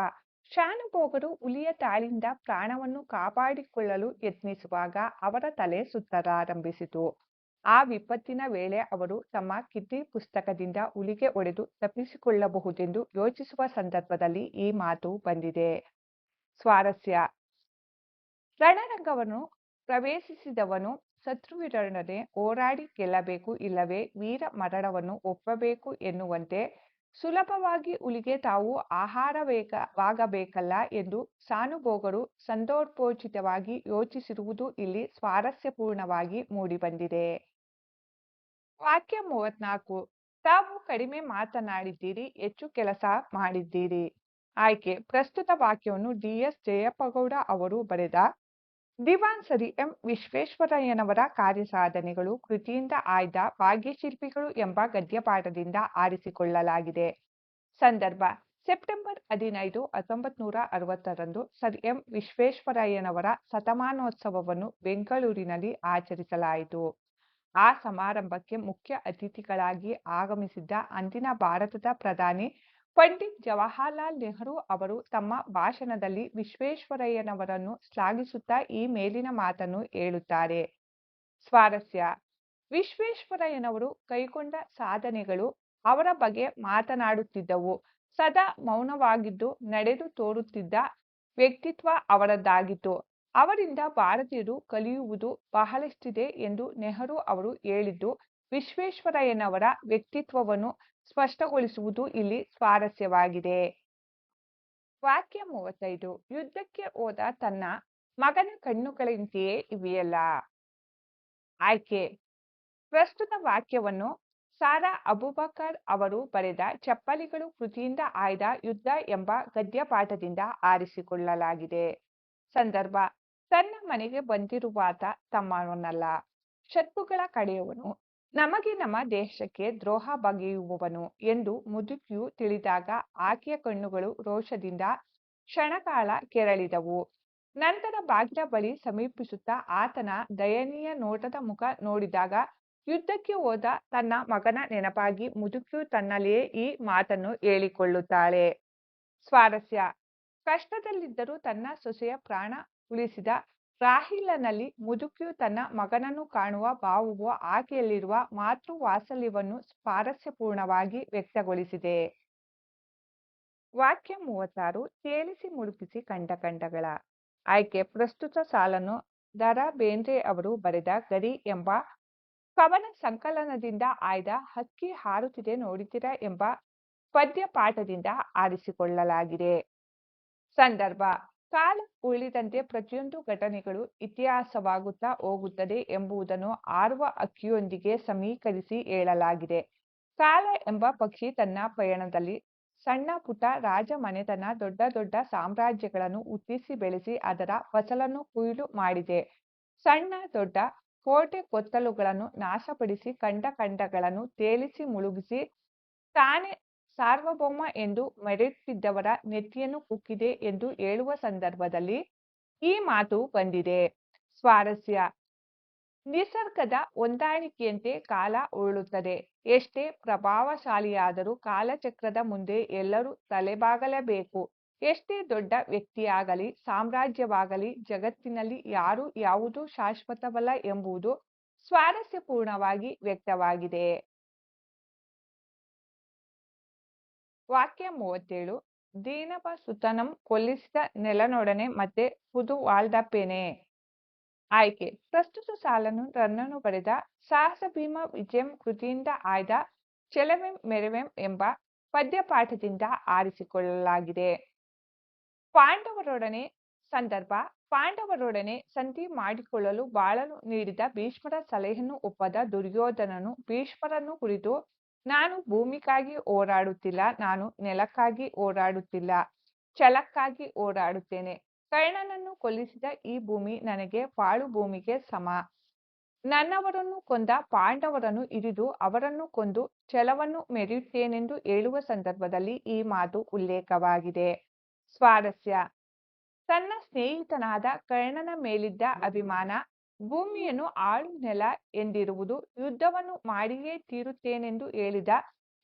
ಶಾನುಭೋಗರು ಹುಲಿಯ ದಾಳಿಯಿಂದ ಪ್ರಾಣವನ್ನು ಕಾಪಾಡಿಕೊಳ್ಳಲು ಯತ್ನಿಸುವಾಗ ಅವರ ತಲೆ ಸುತ್ತಲಾರಂಭಿಸಿತು. ಆ ವಿಪತ್ತಿನ ವೇಳೆ ಅವರು ತಮ್ಮ ಕಿಡ್ನಿ ಪುಸ್ತಕದಿಂದ ಹುಲಿಗೆ ಹೊಡೆದು ತಪ್ಪಿಸಿಕೊಳ್ಳಬಹುದೆಂದು ಯೋಚಿಸುವ ಸಂದರ್ಭದಲ್ಲಿ ಈ ಮಾತು ಬಂದಿದೆ. ಸ್ವಾರಸ್ಯ: ರಣರಂಗವನ್ನು ಪ್ರವೇಶಿಸಿದವನು ಶತ್ರುವಿನೊಡನೆ ಹೋರಾಡಿ ಗೆಲ್ಲಬೇಕು, ಇಲ್ಲವೇ ವೀರ ಮರಣವನ್ನು ಒಪ್ಪಬೇಕು ಎನ್ನುವಂತೆ ಸುಲಭವಾಗಿ ಹುಲಿಗೆ ತಾವು ಆಹಾರವಾಗಬೇಕಲ್ಲ ಎಂದು ಶಾನುಭೋಗರು ಸಂದರ್ಭೋಚಿತವಾಗಿ ಯೋಚಿಸಿರುವುದು ಇಲ್ಲಿ ಸ್ವಾರಸ್ಯಪೂರ್ಣವಾಗಿ ಮೂಡಿಬಂದಿದೆ. ವಾಕ್ಯ 34. ತಾವು ಕಡಿಮೆ ಮಾತನಾಡಿದ್ದೀರಿ, ಹೆಚ್ಚು ಕೆಲಸ ಮಾಡಿದ್ದೀರಿ. ಆಯ್ಕೆ. ಪ್ರಸ್ತುತ ವಾಕ್ಯವನ್ನು ಡಿ.ಎಸ್. ಜಯಪ್ಪಗೌಡ ಅವರು ಬರೆದ ದಿವಾನ್ ಸರ್ ಎಂ. ವಿಶ್ವೇಶ್ವರಯ್ಯನವರ ಕಾರ್ಯಸಾಧನೆಗಳು ಕೃತಿಯಿಂದ ಆಯ್ದ ಭಾಗ್ಯಶಿಲ್ಪಿಗಳು ಎಂಬ ಗದ್ಯಪಾಠದಿಂದ ಆರಿಸಿಕೊಳ್ಳಲಾಗಿದೆ. ಸಂದರ್ಭ: ಸೆಪ್ಟೆಂಬರ್ 15, 1960ರಂದು ಸರ್ ಎಂ. ವಿಶ್ವೇಶ್ವರಯ್ಯನವರ ಶತಮಾನೋತ್ಸವವನ್ನು ಬೆಂಗಳೂರಿನಲ್ಲಿ ಆಚರಿಸಲಾಯಿತು. ಆ ಸಮಾರಂಭಕ್ಕೆ ಮುಖ್ಯ ಅತಿಥಿಗಳಾಗಿ ಆಗಮಿಸಿದ್ದ ಅಂದಿನ ಭಾರತದ ಪ್ರಧಾನಿ ಪಂಡಿತ್ ಜವಾಹರಲಾಲ್ ನೆಹರು ಅವರು ತಮ್ಮ ಭಾಷಣದಲ್ಲಿ ವಿಶ್ವೇಶ್ವರಯ್ಯನವರನ್ನು ಶ್ಲಾಘಿಸುತ್ತಾ ಈ ಮೇಲಿನ ಮಾತನ್ನು ಹೇಳುತ್ತಾರೆ. ಸ್ವಾರಸ್ಯ: ವಿಶ್ವೇಶ್ವರಯ್ಯನವರು ಕೈಗೊಂಡ ಸಾಧನೆಗಳು ಅವರ ಬಗ್ಗೆ ಮಾತನಾಡುತ್ತಿದ್ದವು. ಸದಾ ಮೌನವಾಗಿದ್ದು ನಡೆದು ತೋರುತ್ತಿದ್ದ ವ್ಯಕ್ತಿತ್ವ ಅವರದ್ದಾಗಿತ್ತು. ಅವರಿಂದ ಭಾರತೀಯರು ಕಲಿಯುವುದು ಬಹಳಷ್ಟಿದೆ ಎಂದು ನೆಹರು ಅವರು ಹೇಳಿದ್ದು ವಿಶ್ವೇಶ್ವರಯ್ಯನವರ ವ್ಯಕ್ತಿತ್ವವನ್ನು ಸ್ಪಷ್ಟಗೊಳಿಸುವುದು ಇಲ್ಲಿ ಸ್ವಾರಸ್ಯವಾಗಿದೆ. ವಾಕ್ಯ 35. ಯುದ್ಧಕ್ಕೆ ಹೋದ ತನ್ನ ಮಗನ ಕಣ್ಣುಗಳಂತೆಯೇ ಇವೆಯಲ್ಲ. ಆಯ್ಕೆ. ಪ್ರಸ್ತುತ ವಾಕ್ಯವನ್ನು ಸಾರಾ ಅಬೂಬಕರ್ ಅವರು ಬರೆದ ಚಪ್ಪಲಿಗಳು ಕೃತಿಯಿಂದ ಆಯ್ದ ಯುದ್ಧ ಎಂಬ ಗದ್ಯಪಾಠದಿಂದ ಆರಿಸಿಕೊಳ್ಳಲಾಗಿದೆ. ಸಂದರ್ಭ: ತನ್ನ ಮನೆಗೆ ಬಂದಿರುವಾತ ತಮ್ಮವನಲ್ಲ, ಶತ್ರುಗಳ ಕಡೆಯವನು. ನಮಗೆ ನಮ್ಮ ದೇಶಕ್ಕೆ ದ್ರೋಹ ಬಗೆಯುವವನು ಎಂದು ಮುದುಕಿಯು ತಿಳಿದಾಗ ಆಕೆಯ ಕಣ್ಣುಗಳು ರೋಷದಿಂದ ಕ್ಷಣಕಾಲ ಕೆರಳಿದವು. ನಂತರ ಬಾಗಿಲ ಬಳಿ ಸಮೀಪಿಸುತ್ತಾ ಆತನ ದಯನೀಯ ನೋಟದ ಮುಖ ನೋಡಿದಾಗ ಯುದ್ಧಕ್ಕೆ ಹೋದ ತನ್ನ ಮಗನ ನೆನಪಾಗಿ ಮುದುಕಿಯು ತನ್ನಲ್ಲಿಯೇ ಈ ಮಾತನ್ನು ಹೇಳಿಕೊಳ್ಳುತ್ತಾಳೆ. ಸ್ವಾರಸ್ಯ. ಕಷ್ಟದಲ್ಲಿದ್ದರೂ ತನ್ನ ಸೊಸೆಯ ಪ್ರಾಣ ಉಳಿಸಿದ ರಾಹಿಲನಲ್ಲಿ ಮುದುಕಿಯು ತನ್ನ ಮಗನನ್ನು ಕಾಣುವ ಭಾವವು ಆಕೆಯಲ್ಲಿರುವ ಮಾತೃ ವಾತ್ಸಲ್ಯವನ್ನು ಸ್ವಾರಸ್ಯಪೂರ್ಣವಾಗಿ ವ್ಯಕ್ತಗೊಳಿಸಿದೆ. ವಾಕ್ಯ 36 ತೇಲಿಸಿ ಮುಳುಗಿಸಿ ಕಂಡ ಕಂಡಗಳ ಆಯ್ಕೆ. ಪ್ರಸ್ತುತ ಸಾಲನ್ನು ದ. ರಾ ಬೇಂದ್ರೆ ಅವರು ಬರೆದ ಗರಿ ಎಂಬ ಕವನ ಸಂಕಲನದಿಂದ ಆಯ್ದ ಹಕ್ಕಿ ಹಾರುತ್ತಿದೆ ನೋಡಿದಿರಾ ಎಂಬ ಪದ್ಯ ಪಾಠದಿಂದ ಆರಿಸಿಕೊಳ್ಳಲಾಗಿದೆ. ಸಂದರ್ಭ. ಕಾಲ ಉಳಿದಂತೆ ಪ್ರತಿಯೊಂದು ಘಟನೆಗಳು ಇತಿಹಾಸವಾಗುತ್ತಾ ಹೋಗುತ್ತದೆ ಎಂಬುದನ್ನು ಹಾರುವ ಹಕ್ಕಿಯೊಂದಿಗೆ ಸಮೀಕರಿಸಿ ಹೇಳಲಾಗಿದೆ. ಕಾಲ ಎಂಬ ಪಕ್ಷಿ ತನ್ನ ಪಯಣದಲ್ಲಿ ಸಣ್ಣ ಪುಟ್ಟ ರಾಜ ಮನೆತನ ದೊಡ್ಡ ದೊಡ್ಡ ಸಾಮ್ರಾಜ್ಯಗಳನ್ನು ಹುಟ್ಟಿಸಿ ಬೆಳೆಸಿ ಅದರ ಫಸಲನ್ನು ಕೊಯ್ಲು ಮಾಡಿದೆ. ಸಣ್ಣ ದೊಡ್ಡ ಕೋಟೆ ಕೊತ್ತಲುಗಳನ್ನು ನಾಶಪಡಿಸಿ ಕಂಡ ಕಂಡಗಳನ್ನು ತೇಲಿಸಿ ಮುಳುಗಿಸಿ ತಾನೇ ಸಾರ್ವಭೌಮ ಎಂದು ಮೆರೆಯುತ್ತಿದ್ದವರ ನೆತ್ತಿಯನ್ನು ಕುಕ್ಕಿದೆ ಎಂದು ಹೇಳುವ ಸಂದರ್ಭದಲ್ಲಿ ಈ ಮಾತು ಬಂದಿದೆ. ಸ್ವಾರಸ್ಯ. ನಿಸರ್ಗದ ಹೊಂದಾಣಿಕೆಯಂತೆ ಕಾಲ ಉರುಳುತ್ತದೆ. ಎಷ್ಟೇ ಪ್ರಭಾವಶಾಲಿಯಾದರೂ ಕಾಲಚಕ್ರದ ಮುಂದೆ ಎಲ್ಲರೂ ತಲೆಬಾಗಲೇಬೇಕು. ಎಷ್ಟೇ ದೊಡ್ಡ ವ್ಯಕ್ತಿಯಾಗಲಿ ಸಾಮ್ರಾಜ್ಯವಾಗಲಿ ಜಗತ್ತಿನಲ್ಲಿ ಯಾರೂ ಯಾವುದೂ ಶಾಶ್ವತವಲ್ಲ ಎಂಬುದು ಸ್ವಾರಸ್ಯಪೂರ್ಣವಾಗಿ ವ್ಯಕ್ತವಾಗಿದೆ. ವಾಕ್ಯ 37 ದೀನಪ ಸುತನಂ ಕೊಲ್ಲಿಸಿದ ನೆಲನೊಡನೆ ಮತ್ತೆ ಪುದುವಾಳ್ದಪ್ಪೇನೆ. ಆಯ್ಕೆ. ಪ್ರಸ್ತುತ ಸಾಲನ್ನು ರನ್ನನು ಬರೆದ ಸಾಹಸ ಭೀಮ ವಿಜಯಂ ಕೃತಿಯಿಂದ ಆಯ್ದ ಚೆಲುವೆಂ ಮೆರೆವೆಂ ಎಂಬ ಪದ್ಯಪಾಠದಿಂದ ಆರಿಸಿಕೊಳ್ಳಲಾಗಿದೆ. ಪಾಂಡವರೊಡನೆ ಸಂದರ್ಭ. ಪಾಂಡವರೊಡನೆ ಸಂಧಿ ಮಾಡಿಕೊಳ್ಳಲು ಬಾಳನು ನೀಡಿದ ಭೀಷ್ಮರ ಸಲಹೆಯನ್ನು ಒಪ್ಪದ ದುರ್ಯೋಧನನು ಭೀಷ್ಮರನ್ನು ಕುರಿತು ನಾನು ಭೂಮಿಗಾಗಿ ಹೋರಾಡುತ್ತಿಲ್ಲ, ನಾನು ನೆಲಕ್ಕಾಗಿ ಹೋರಾಡುತ್ತಿಲ್ಲ, ಛಲಕ್ಕಾಗಿ ಹೋರಾಡುತ್ತೇನೆ. ಕರ್ಣನನ್ನು ಕೊಲ್ಲಿಸಿದ ಈ ಭೂಮಿ ನನಗೆ ಪಾಳು ಭೂಮಿಗೆ ಸಮ. ನನ್ನವರನ್ನು ಕೊಂದ ಪಾಂಡವರನ್ನು ಹಿಡಿದು ಅವರನ್ನು ಕೊಂದು ಛಲವನ್ನು ಮೆರೆಯುತ್ತೇನೆಂದು ಹೇಳುವ ಸಂದರ್ಭದಲ್ಲಿ ಈ ಮಾತು ಉಲ್ಲೇಖವಾಗಿದೆ. ಸ್ವಾರಸ್ಯ. ತನ್ನ ಸ್ನೇಹಿತನಾದ ಕರ್ಣನ ಮೇಲಿದ್ದ ಅಭಿಮಾನ, ಭೂಮಿಯನ್ನು ಆಳು ನೆಲ ಎಂದಿರುವುದು, ಯುದ್ಧವನ್ನು ಮಾಡಿಯೇ ತೀರುತ್ತೇನೆಂದು ಹೇಳಿದ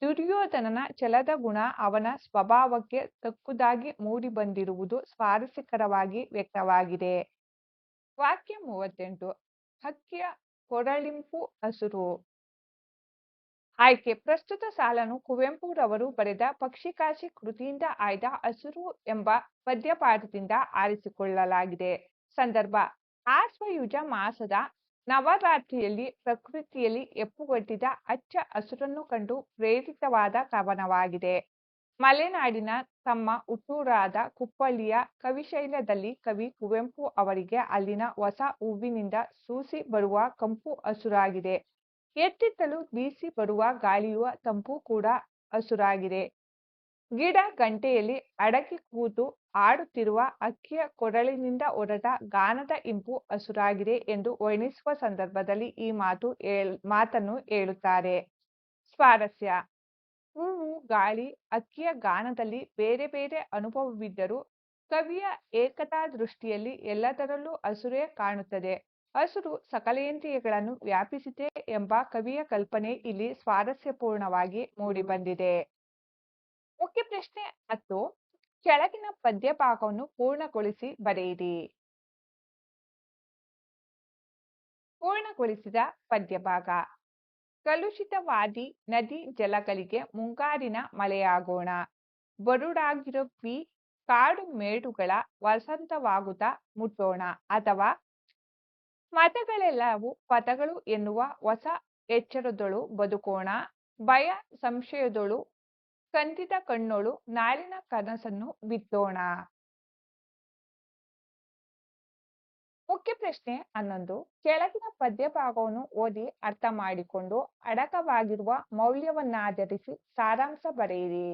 ದುರ್ಯೋಧನನ ಛಲದ ಗುಣ ಅವನ ಸ್ವಭಾವಕ್ಕೆ ತಕ್ಕುದಾಗಿ ಮೂಡಿಬಂದಿರುವುದು ಸ್ವಾರಸ್ಯಕರವಾಗಿ ವ್ಯಕ್ತವಾಗಿದೆ. ವಾಕ್ಯ 38 ಹಕ್ಕಿಯ ಕೊರಳಿಂಪು ಹಸುರು. ಆಯ್ಕೆ. ಪ್ರಸ್ತುತ ಸಾಲನ್ನು ಕುವೆಂಪುರವರು ಬರೆದ ಪಕ್ಷಿಕಾಶಿ ಕೃತಿಯಿಂದ ಆಯ್ದ ಹಸುರು ಎಂಬ ಪದ್ಯಪಾಠದಿಂದ ಆರಿಸಿಕೊಳ್ಳಲಾಗಿದೆ. ಸಂದರ್ಭ. ಆಶ್ವಯುಜ ಮಾಸದ ನವರಾತ್ರಿಯಲ್ಲಿ ಪ್ರಕೃತಿಯಲ್ಲಿ ಹೆಪ್ಪುಗಟ್ಟಿದ ಹಚ್ಚ ಹಸುರನ್ನು ಕಂಡು ಪ್ರೇರಿತವಾದ ಕವನವಾಗಿದೆ. ಮಲೆನಾಡಿನ ತಮ್ಮ ಹುಟ್ಟೂರಾದ ಕುಪ್ಪಳ್ಳಿಯ ಕವಿಶೈಲದಲ್ಲಿ ಕವಿ ಕುವೆಂಪು ಅವರಿಗೆ ಅಲ್ಲಿನ ಹೊಸ ಹೂವಿನಿಂದ ಸೂಸಿ ಬರುವ ಕಂಪು ಹಸುರಾಗಿದೆ. ಎತ್ತಿತ್ತಲೂ ಬೀಸಿ ಬರುವ ಗಾಳಿಯ ತಂಪು ಕೂಡ ಹಸುರಾಗಿದೆ. ಗಿಡ ಗಂಟೆಯಲ್ಲಿ ಅಡಗಿ ಕೂತು ಆಡುತ್ತಿರುವ ಹಕ್ಕಿಯ ಕೊರಳಿನಿಂದ ಹೊರಟ ಗಾನದ ಇಂಪು ಹಸುರಾಗಿದೆ ಎಂದು ವರ್ಣಿಸುವ ಸಂದರ್ಭದಲ್ಲಿ ಈ ಮಾತನ್ನು ಹೇಳುತ್ತಾರೆ. ಸ್ವಾರಸ್ಯ. ಹೂವು, ಗಾಳಿ, ಹಕ್ಕಿಯ ಗಾನದಲ್ಲಿ ಬೇರೆ ಬೇರೆ ಅನುಭವವಿದ್ದರೂ ಕವಿಯ ಏಕತಾ ದೃಷ್ಟಿಯಲ್ಲಿ ಎಲ್ಲದರಲ್ಲೂ ಹಸುರೇ ಕಾಣುತ್ತದೆ. ಹಸುರು ಸಕಲೇಂದ್ರಿಯಗಳನ್ನು ವ್ಯಾಪಿಸಿದೆ ಎಂಬ ಕವಿಯ ಕಲ್ಪನೆ ಇಲ್ಲಿ ಸ್ವಾರಸ್ಯಪೂರ್ಣವಾಗಿ ಮೂಡಿಬಂದಿದೆ. ಮುಖ್ಯ ಪ್ರಶ್ನೆ 10 ಕೆಳಗಿನ ಪದ್ಯಭಾಗವನ್ನು ಪೂರ್ಣಗೊಳಿಸಿ ಬರೆಯಿರಿ. ಪೂರ್ಣಗೊಳಿಸಿದ ಪದ್ಯಭಾಗ. ಕಲುಷಿತವಾದಿ ನದಿ ಜಲಗಳಿಗೆ ಮುಂಗಾರಿನ ಮಳೆಯಾಗೋಣ. ಬರುಡಾಗಿರವಿ ಕಾಡು ಮೇಡುಗಳ ವಸಂತವಾಗುತ್ತ ಮುಟ್ಟೋಣ. ಅಥವಾ ಮತಗಳೆಲ್ಲವೂ ಪದಗಳು ಎನ್ನುವ ಹೊಸ ಎಚ್ಚರದೊಳು ಬದುಕೋಣ. ಭಯ ಸಂಶಯದೊಳು ಕಂದಿದ ಕಣ್ಣೊಳು ನಾಳಿನ ಕನಸನ್ನು ಬಿತ್ತೋಣ. ಮುಖ್ಯ ಪ್ರಶ್ನೆ 11 ಕೆಳಗಿನ ಪದ್ಯಭಾಗವನ್ನು ಓದಿ ಅರ್ಥ ಮಾಡಿಕೊಂಡು ಅಡಕವಾಗಿರುವ ಮೌಲ್ಯವನ್ನಾಧರಿಸಿ ಸಾರಾಂಶ ಬರೆಯಿರಿ.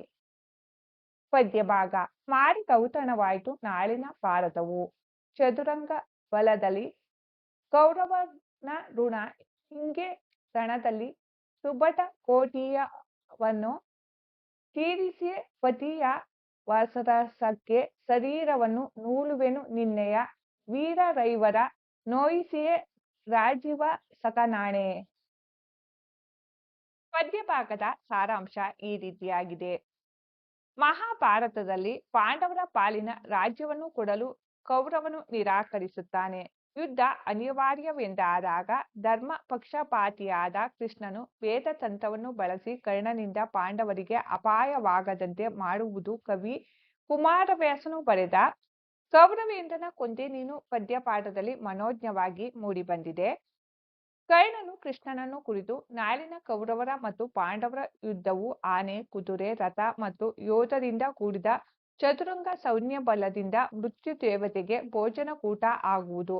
ಪದ್ಯಭಾಗ. ಮಾರಿದೌತಣವಾಯಿತು ನಾಳಿನ ಭಾರತವು. ಚದುರಂಗ ಬಲದಲ್ಲಿ ಕೌರವನ ಋಣ ಹಿಂಗೆ ರಣದಲ್ಲಿ ಸುಭಟ ಕೋಟಿಯವನ್ನು ತೀರಿಸಿ ಪತಿಯ ವಾಸರಸಕ್ಕೆ ಶರೀರವನ್ನು ನೂಲುವೆನು ನಿನ್ನೆಯ ವೀರರೈವರ ನೋಯಿಸಿಯೇ ರಾಜೀವ ಸಖನಾಣೆ. ಪದ್ಯಭಾಗದ ಸಾರಾಂಶ ಈ ರೀತಿಯಾಗಿದೆ. ಮಹಾಭಾರತದಲ್ಲಿ ಪಾಂಡವರ ಪಾಲಿನ ರಾಜ್ಯವನ್ನು ಕೊಡಲು ಕೌರವನು ನಿರಾಕರಿಸುತ್ತಾನೆ. ಯುದ್ಧ ಅನಿವಾರ್ಯವೆಂದಾದಾಗ ಧರ್ಮ ಪಕ್ಷಪಾತಿಯಾದ ಕೃಷ್ಣನು ವೇದ ತಂತ್ರವನ್ನು ಬಳಸಿ ಕರ್ಣನಿಂದ ಪಾಂಡವರಿಗೆ ಅಪಾಯವಾಗದಂತೆ ಮಾಡುವುದು ಕವಿ ಕುಮಾರವ್ಯಾಸನು ಬರೆದ ಕೌರವೇಂದ್ರನ ಕೊಂದೆ ನೀನು ಪದ್ಯಪಾಠದಲ್ಲಿ ಮನೋಜ್ಞವಾಗಿ ಮೂಡಿಬಂದಿದೆ. ಕರ್ಣನು ಕೃಷ್ಣನನ್ನು ಕುರಿತು ನಾಳಿನ ಕೌರವರ ಮತ್ತು ಪಾಂಡವರ ಯುದ್ಧವು ಆನೆ, ಕುದುರೆ, ರಥ ಮತ್ತು ಯೋಧರಿಂದ ಕೂಡಿದ ಚತುರಂಗ ಸೈನ್ಯ ಬಲದಿಂದ ಮೃತ್ಯು ದೇವತೆಗೆ ಭೋಜನಕೂಟ ಆಗುವುದು.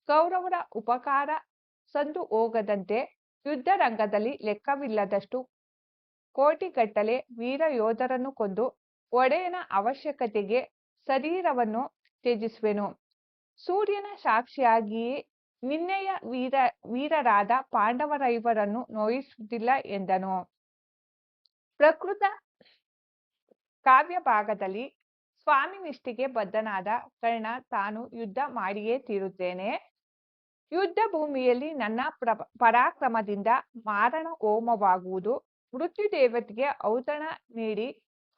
ಕೌರವರ ಉಪಕಾರ ಸಂದು ಹೋಗದಂತೆ ಯುದ್ಧರಂಗದಲ್ಲಿ ಲೆಕ್ಕವಿಲ್ಲದಷ್ಟು ಕೋಟಿಗಟ್ಟಲೆ ವೀರ ಯೋಧರನ್ನು ಕೊಂದು ಒಡೆಯನ ಅವಶ್ಯಕತೆಗೆ ಶರೀರವನ್ನು ತ್ಯಜಿಸುವೆನು. ಸೂರ್ಯನ ಸಾಕ್ಷಿಯಾಗಿಯೇ ನಿನ್ನೆಯ ವೀರರಾದ ಪಾಂಡವರೈವರನ್ನು ನೋಯಿಸುವುದಿಲ್ಲ ಎಂದನು. ಪ್ರಕೃತ ಕಾವ್ಯ ಭಾಗದಲ್ಲಿ ಸ್ವಾಮಿ ನಿಷ್ಠೆಗೆ ಬದ್ಧನಾದ ಕರ್ಣ ತಾನು ಯುದ್ಧ ಮಾಡಿಯೇ ತೀರುತ್ತೇನೆ, ಯುದ್ಧ ಭೂಮಿಯಲ್ಲಿ ನನ್ನ ಪರಾಕ್ರಮದಿಂದ ಮಾರಣ ಹೋಮವಾಗುವುದು, ಮೃತ್ಯುದೇವತೆಗೆ ಔತಣ ನೀಡಿ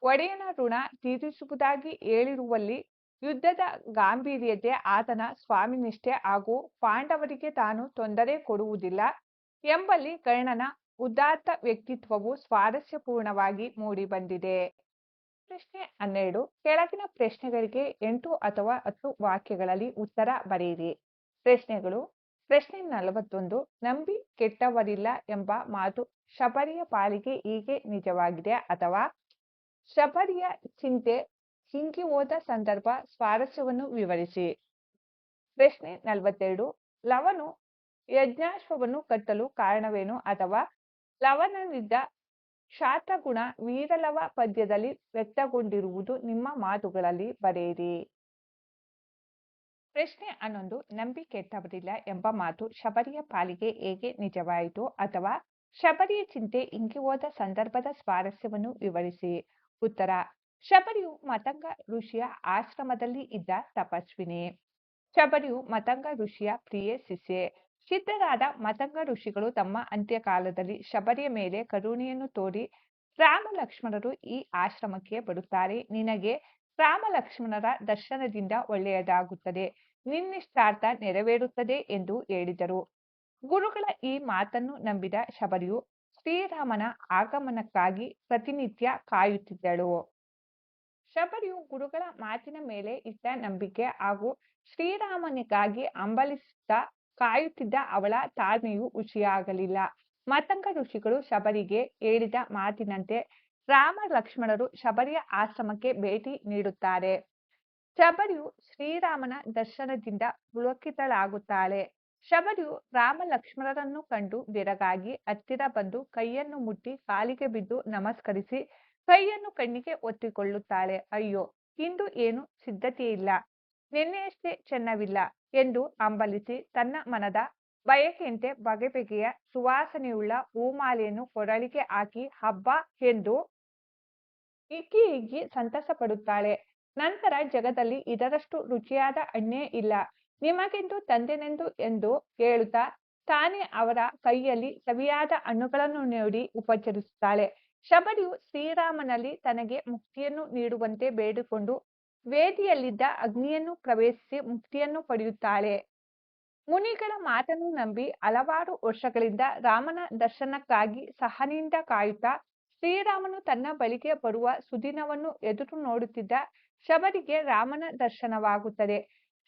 ಒಡೆಯನ ಋಣ ತೀರಿಸುವುದಾಗಿ ಹೇಳಿರುವಲ್ಲಿ ಯುದ್ಧದ ಗಾಂಭೀರ್ಯತೆ ಆತನ ಸ್ವಾಮಿನಿಷ್ಠೆ ಹಾಗೂ ಪಾಂಡವರಿಗೆ ತಾನು ತೊಂದರೆ ಕೊಡುವುದಿಲ್ಲ ಎಂಬಲ್ಲಿ ಕರ್ಣನ ಉದಾತ್ತ ವ್ಯಕ್ತಿತ್ವವು ಸ್ವಾರಸ್ಯಪೂರ್ಣವಾಗಿ ಮೂಡಿಬಂದಿದೆ. ಪ್ರಶ್ನೆ 12. ಕೆಳಗಿನ ಪ್ರಶ್ನೆಗಳಿಗೆ 8 ಅಥವಾ 10 ವಾಕ್ಯಗಳಲ್ಲಿ ಉತ್ತರ ಬರೆಯಿರಿ. ಪ್ರಶ್ನೆಗಳು. ಪ್ರಶ್ನೆ 41. ನಂಬಿ ಕೆಟ್ಟವರಿಲ್ಲ ಎಂಬ ಮಾತು ಶಬರಿಯ ಪಾಲಿಗೆ ಹೀಗೆ ನಿಜವಾಗಿದೆ ಅಥವಾ ಶಬರಿಯ ಚಿಂತೆ ಹಿಂಗಿ ಹೋದ ಸಂದರ್ಭ ಸ್ವಾರಸ್ಯವನ್ನು ವಿವರಿಸಿ. ಪ್ರಶ್ನೆ 42. ಲವನು ಯಜ್ಞಾಶ್ವವನ್ನು ಕಟ್ಟಲು ಕಾರಣವೇನು ಅಥವಾ ಲವನನಿದ್ದ ಶಾತಗುಣ ವೀರಲವ ಪದ್ಯದಲ್ಲಿ ವ್ಯಕ್ತಗೊಂಡಿರುವುದು ನಿಮ್ಮ ಮಾತುಗಳಲ್ಲಿ ಬರೆಯಿರಿ. ಪ್ರಶ್ನೆ 11. ನಂಬಿ ಕೆಟ್ಟವರಿಲ್ಲ ಎಂಬ ಮಾತು ಶಬರಿಯ ಪಾಲಿಗೆ ಹೇಗೆ ನಿಜವಾಯಿತು ಅಥವಾ ಶಬರಿಯ ಚಿಂತೆ ಹಿಂಗಿ ಹೋದ ಸಂದರ್ಭದ ಸ್ವಾರಸ್ಯವನ್ನು ವಿವರಿಸಿ. ಉತ್ತರ. ಶಬರಿಯು ಮತಂಗ ಋಷಿಯ ಆಶ್ರಮದಲ್ಲಿ ಇದ್ದ ತಪಸ್ವಿನಿ. ಶಬರಿಯು ಮತಂಗ ಋಷಿಯ ಪ್ರಿಯ ಶಿಷ್ಯೆ. ಸಿದ್ಧರಾದ ಮತಂಗ ಋಷಿಗಳು ತಮ್ಮ ಅಂತ್ಯಕಾಲದಲ್ಲಿ ಶಬರಿಯ ಮೇಲೆ ಕರುಣೆಯನ್ನು ತೋರಿ ರಾಮ ಲಕ್ಷ್ಮಣರು ಈ ಆಶ್ರಮಕ್ಕೆ ಬರುತ್ತಾರೆ, ನಿನಗೆ ರಾಮ ಲಕ್ಷ್ಮಣರ ದರ್ಶನದಿಂದ ಒಳ್ಳೆಯದಾಗುತ್ತದೆ, ನಿನ್ನಿಷ್ಟಾರ್ಥ ನೆರವೇರುತ್ತದೆ ಎಂದು ಹೇಳಿದರು. ಗುರುಗಳ ಈ ಮಾತನ್ನು ನಂಬಿದ ಶಬರಿಯು ಶ್ರೀರಾಮನ ಆಗಮನಕ್ಕಾಗಿ ಪ್ರತಿನಿತ್ಯ ಕಾಯುತ್ತಿದ್ದಳು. ಶಬರಿಯು ಗುರುಗಳ ಮಾತಿನ ಮೇಲೆ ಇಟ್ಟ ನಂಬಿಕೆ ಹಾಗೂ ಶ್ರೀರಾಮನಿಗಾಗಿ ಹಂಬಲಿಸುತ್ತಾ ಕಾಯುತ್ತಿದ್ದ ಅವಳ ತಾಳ್ಮೆಯು ಹುಸಿಯಾಗಲಿಲ್ಲ. ಮತಂಗ ಋಷಿಗಳು ಶಬರಿಗೆ ಹೇಳಿದ ಮಾತಿನಂತೆ ರಾಮ ಲಕ್ಷ್ಮಣರು ಶಬರಿಯ ಆಶ್ರಮಕ್ಕೆ ಭೇಟಿ ನೀಡುತ್ತಾರೆ. ಶಬರಿಯು ಶ್ರೀರಾಮನ ದರ್ಶನದಿಂದ ಪುಳಕಿತಳಾಗುತ್ತಾಳೆ. ಶಬರಿಯು ರಾಮ ಲಕ್ಷ್ಮಣರನ್ನು ಕಂಡು ಬೆರಗಾಗಿ ಹತ್ತಿರ ಬಂದು ಕೈಯನ್ನು ಮುಟ್ಟಿ ಕಾಲಿಗೆ ಬಿದ್ದು ನಮಸ್ಕರಿಸಿ ಕೈಯನ್ನು ಕಣ್ಣಿಗೆ ಒತ್ತಿಕೊಳ್ಳುತ್ತಾಳೆ. ಅಯ್ಯೋ, ಇಂದು ಏನು ಸಿದ್ಧತೆಯಿಲ್ಲ, ನಿನ್ನೆಯಷ್ಟೇ ಚೆನ್ನವಿಲ್ಲ ಎಂದು ಹಂಬಲಿಸಿ ತನ್ನ ಮನದ ಬಯಕೆಯಂತೆ ಬಗೆ ಬಗೆಯ ಸುವಾಸನೆಯುಳ್ಳ ಹೂಮಾಲೆಯನ್ನು ಕೊರಳಿಗೆ ಹಾಕಿ ಹಬ್ಬ ಎಂದು ಹಿಗ್ಗಿ ಹಿಗ್ಗಿ ಸಂತಸ ಪಡುತ್ತಾಳೆ. ನಂತರ ಜಗದಲ್ಲಿ ಇದರಷ್ಟು ರುಚಿಯಾದ ಹಣ್ಣೇ ಇಲ್ಲ, ನಿಮಗೆಂದು ತಂದೆನೆಂದು ಎಂದು ಹೇಳುತ್ತಾ ತಾನೇ ಅವರ ಕೈಯಲ್ಲಿ ಸವಿಯಾದ ಹಣ್ಣುಗಳನ್ನು ನೋಡಿ ಉಪಚರಿಸುತ್ತಾಳೆ. ಶಬರಿಯು ಶ್ರೀರಾಮನಲ್ಲಿ ತನಗೆ ಮುಕ್ತಿಯನ್ನು ನೀಡುವಂತೆ ಬೇಡಿಕೊಂಡು ವೇದಿಯಲ್ಲಿದ್ದ ಅಗ್ನಿಯನ್ನು ಪ್ರವೇಶಿಸಿ ಮುಕ್ತಿಯನ್ನು ಪಡೆಯುತ್ತಾಳೆ. ಮುನಿಗಳ ಮಾತನ್ನು ನಂಬಿ ಹಲವಾರು ವರ್ಷಗಳಿಂದ ರಾಮನ ದರ್ಶನಕ್ಕಾಗಿ ಸಹನೆಯಿಂದ ಕಾಯುತ್ತಾ ಶ್ರೀರಾಮನು ತನ್ನ ಬಳಿಗೆ ಬರುವ ಸುದಿನವನ್ನು ಎದುರು ನೋಡುತ್ತಿದ್ದ ಶಬರಿಗೆ ರಾಮನ ದರ್ಶನವಾಗುತ್ತದೆ.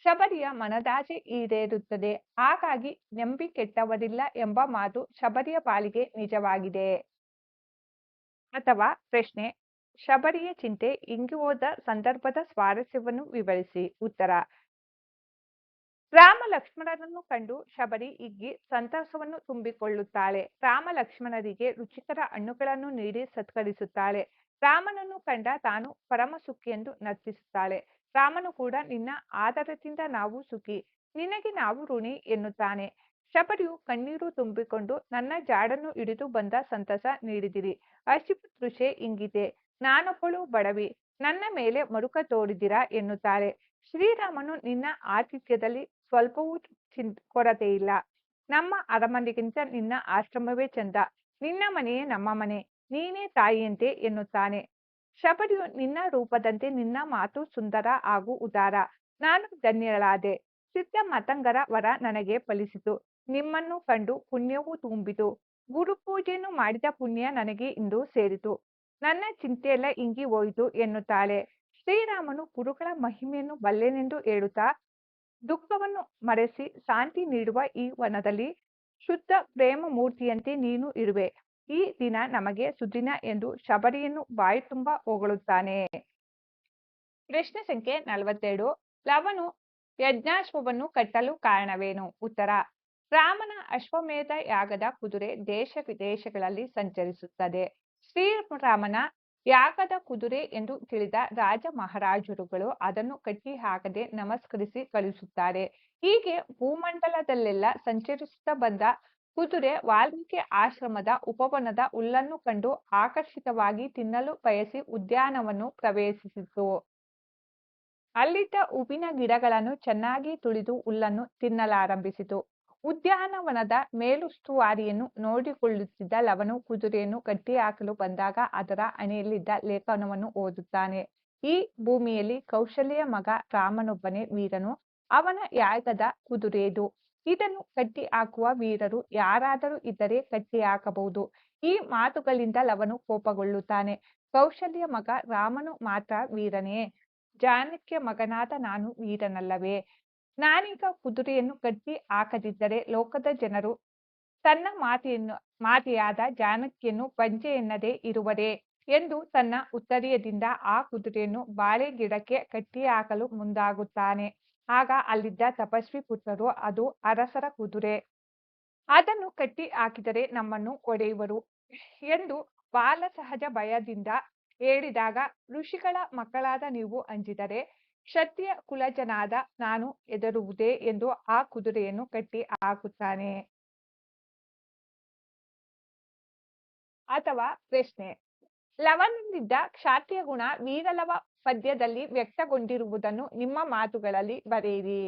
ಶಬರಿಯ ಮನದಾಸೆ ಈಡೇರುತ್ತದೆ. ಹಾಗಾಗಿ ನಂಬಿ ಕೆಟ್ಟವರಿಲ್ಲ ಎಂಬ ಮಾತು ಶಬರಿಯ ಪಾಲಿಗೆ ನಿಜವಾಗಿದೆ. ಅಥವಾ ಪ್ರಶ್ನೆ. ಶಬರಿಯ ಚಿಂತೆ ಹಿಂಗಿ ಹೋದ ಸಂದರ್ಭದ ಸ್ವಾರಸ್ಯವನ್ನು ವಿವರಿಸಿ. ಉತ್ತರ. ರಾಮ ಲಕ್ಷ್ಮಣರನ್ನು ಕಂಡು ಶಬರಿ ಹಿಗ್ಗಿ ಸಂತಸವನ್ನು ತುಂಬಿಕೊಳ್ಳುತ್ತಾಳೆ. ರಾಮ ಲಕ್ಷ್ಮಣರಿಗೆ ರುಚಿಕರ ಹಣ್ಣುಗಳನ್ನು ನೀಡಿ ಸತ್ಕರಿಸುತ್ತಾಳೆ. ರಾಮನನ್ನು ಕಂಡ ತಾನು ಪರಮ ಸುಖಿ ಎಂದು ನರ್ತಿಸುತ್ತಾಳೆ. ರಾಮನು ಕೂಡ ನಿನ್ನ ಆದರದಿಂದ ನಾವು ಸುಖಿ, ನಿನಗೆ ನಾವು ಋಣಿ ಎನ್ನುತ್ತಾನೆ. ಶಬರಿಯು ಕಣ್ಣೀರು ತುಂಬಿಕೊಂಡು ನನ್ನ ಜಾಡನ್ನು ಹಿಡಿದು ಬಂದ ಸಂತಸ ನೀಡಿದಿರಿ. ಅಶ್ರುತೃಷೆ ಇಂಗಿದೆ. ನಾನೊಬ್ಬಳು ಬಡವಿ. ನನ್ನ ಮೇಲೆ ಮರುಕ ತೋರಿದಿರಾ ಎನ್ನುತ್ತಾರೆ. ಶ್ರೀರಾಮನು ನಿನ್ನ ಆತಿಥ್ಯದಲ್ಲಿ ಸ್ವಲ್ಪವೂ ಕೊರತೆಯಿಲ್ಲ. ನಮ್ಮ ಅರಮನೆಗಿಂತ ನಿನ್ನ ಆಶ್ರಮವೇ ಚಂದ. ನಿನ್ನ ಮನೆಯೇ ನಮ್ಮ ಮನೆ. ನೀನೇ ತಾಯಿಯಂತೆ ಎನ್ನುತ್ತಾನೆ. ಶಬರಿಯು ನಿನ್ನ ರೂಪದಂತೆ ನಿನ್ನ ಮಾತು ಸುಂದರ ಹಾಗೂ ಉದಾರ. ನಾನು ಧನ್ಯಳಾದೆ. ಸಿದ್ಧ ಮತಂಗರ ವರ ನನಗೆ ಫಲಿಸಿತು. ನಿಮ್ಮನ್ನು ಕಂಡು ಪುಣ್ಯವೂ ತುಂಬಿತು. ಗುರುಪೂಜೆಯನ್ನು ಮಾಡಿದ ಪುಣ್ಯ ನನಗೆ ಇಂದು ಸೇರಿತು. ನನ್ನ ಚಿಂತೆಯೆಲ್ಲ ಇಂಗಿ ಹೋಯಿತು ಎನ್ನುತ್ತಾಳೆ. ಶ್ರೀರಾಮನು ಗುರುಗಳ ಮಹಿಮೆಯನ್ನು ಬಲ್ಲೆನೆಂದು ಹೇಳುತ್ತಾ ದುಃಖವನ್ನು ಮರೆಸಿ ಶಾಂತಿ ನೀಡುವ ಈ ವನದಲ್ಲಿ ಶುದ್ಧ ಪ್ರೇಮ ಮೂರ್ತಿಯಂತೆ ನೀನು ಇರುವೆ. ಈ ದಿನ ನಮಗೆ ಸುದಿನ ಎಂದು ಶಬರಿಯನ್ನು ಬಾಯಿ ತುಂಬ ಹೊಗಳುತ್ತಾನೆ. ಪ್ರಶ್ನೆ ಸಂಖ್ಯೆ 42. ಲವನು ಯಜ್ಞಾಶ್ವವನ್ನು ಕಟ್ಟಲು ಕಾರಣವೇನು? ಉತ್ತರ: ರಾಮನ ಅಶ್ವಮೇಧ ಯಾಗದ ಕುದುರೆ ದೇಶ ವಿದೇಶಗಳಲ್ಲಿ ಸಂಚರಿಸುತ್ತದೆ. ಶ್ರೀರಾಮನ ಯಾಗದ ಕುದುರೆ ಎಂದು ತಿಳಿದ ರಾಜ ಮಹಾರಾಜರುಗಳು ಅದನ್ನು ಕಟ್ಟಿ ಹಾಕದೆ ನಮಸ್ಕರಿಸಿ ಕಳುಹಿಸುತ್ತಾರೆ. ಹೀಗೆ ಭೂಮಂಡಲದಲ್ಲೆಲ್ಲ ಸಂಚರಿಸುತ್ತಾ ಬಂದ ಕುದುರೆ ವಾಲ್ಮೀಕಿ ಆಶ್ರಮದ ಉಪವನದ ಹುಲ್ಲನ್ನು ಕಂಡು ಆಕರ್ಷಿತವಾಗಿ ತಿನ್ನಲು ಬಯಸಿ ಉದ್ಯಾನವನ್ನು ಪ್ರವೇಶಿಸಿತು. ಅಲ್ಲಿದ್ದ ಹೂವಿನ ಗಿಡಗಳನ್ನು ಚೆನ್ನಾಗಿ ತುಳಿದು ಹುಲ್ಲನ್ನು ತಿನ್ನಲಾರಂಭಿಸಿತು. ಉದ್ಯಾನವನದ ಮೇಲುಸ್ತುವಾರಿಯನ್ನು ನೋಡಿಕೊಳ್ಳುತ್ತಿದ್ದ ಲವನು ಕುದುರೆಯನ್ನು ಕಟ್ಟಿಹಾಕಲು ಬಂದಾಗ ಅದರ ಹಣೆಯಲ್ಲಿದ್ದ ಲೇಖನವನ್ನು ಓದುತ್ತಾನೆ. ಈ ಭೂಮಿಯಲ್ಲಿ ಕೌಶಲ್ಯ ಮಗ ರಾಮನೊಬ್ಬನೇ ವೀರನು. ಅವನ ಯಾಗದ ಕುದುರೆದು. ಇದನ್ನು ಕಟ್ಟಿ ಹಾಕುವ ವೀರರು ಯಾರಾದರೂ ಇದ್ದರೆ ಕಟ್ಟಿ ಹಾಕಬಹುದು. ಈ ಮಾತುಗಳಿಂದ ಲವನು ಕೋಪಗೊಳ್ಳುತ್ತಾನೆ. ಕೌಶಲ್ಯ ಮಗ ರಾಮನು ಮಾತ್ರ ವೀರನೇ? ಜಾನಕಿಯ ಮಗನಾದ ನಾನು ವೀರನಲ್ಲವೇ? ನಾನೀಗ ಕುದುರೆಯನ್ನು ಕಟ್ಟಿ ಹಾಕದಿದ್ದರೆ ಲೋಕದ ಜನರು ತನ್ನ ಮಾತೆಯಾದ ಜಾನಕಿಯನ್ನು ಬಂಜೆ ಎನ್ನದೇ ಇರುವರೇ ಎಂದು ತನ್ನ ಉತ್ತರೀಯದಿಂದ ಆ ಕುದುರೆಯನ್ನು ಬಾಳೆ ಗಿಡಕ್ಕೆ ಕಟ್ಟಿ ಹಾಕಲು ಮುಂದಾಗುತ್ತಾನೆ. ಆಗ ಅಲ್ಲಿದ್ದ ತಪಸ್ವಿ ಪುತ್ರರು, ಅದು ಅರಸರ ಕುದುರೆ, ಅದನ್ನು ಕಟ್ಟಿ ಹಾಕಿದರೆ ನಮ್ಮನ್ನು ಹೊಡೆಯುವರು ಎಂದು ಬಾಲ ಸಹಜ ಭಯದಿಂದ ಹೇಳಿದಾಗ, ಋಷಿಗಳ ಮಕ್ಕಳಾದ ನೀವು ಅಂಜಿದರೆ ಕ್ಷತ್ರಿಯ ಕುಲಜನಾದ ನಾನು ಹೆದರುವುದೇ ಎಂದು ಆ ಕುದುರೆಯನ್ನು ಕಟ್ಟಿ ಹಾಕುತ್ತಾನೆ. ಅಥವಾ ಪ್ರಶ್ನೆ: ಲವನಲ್ಲಿದ್ದ ಕ್ಷಾತ್ರಿಯ ಗುಣ ವೀರಲವ ಪದ್ಯದಲ್ಲಿ ವ್ಯಕ್ತಗೊಂಡಿರುವುದನ್ನು ನಿಮ್ಮ ಮಾತುಗಳಲ್ಲಿ ಬರೆಯಿರಿ.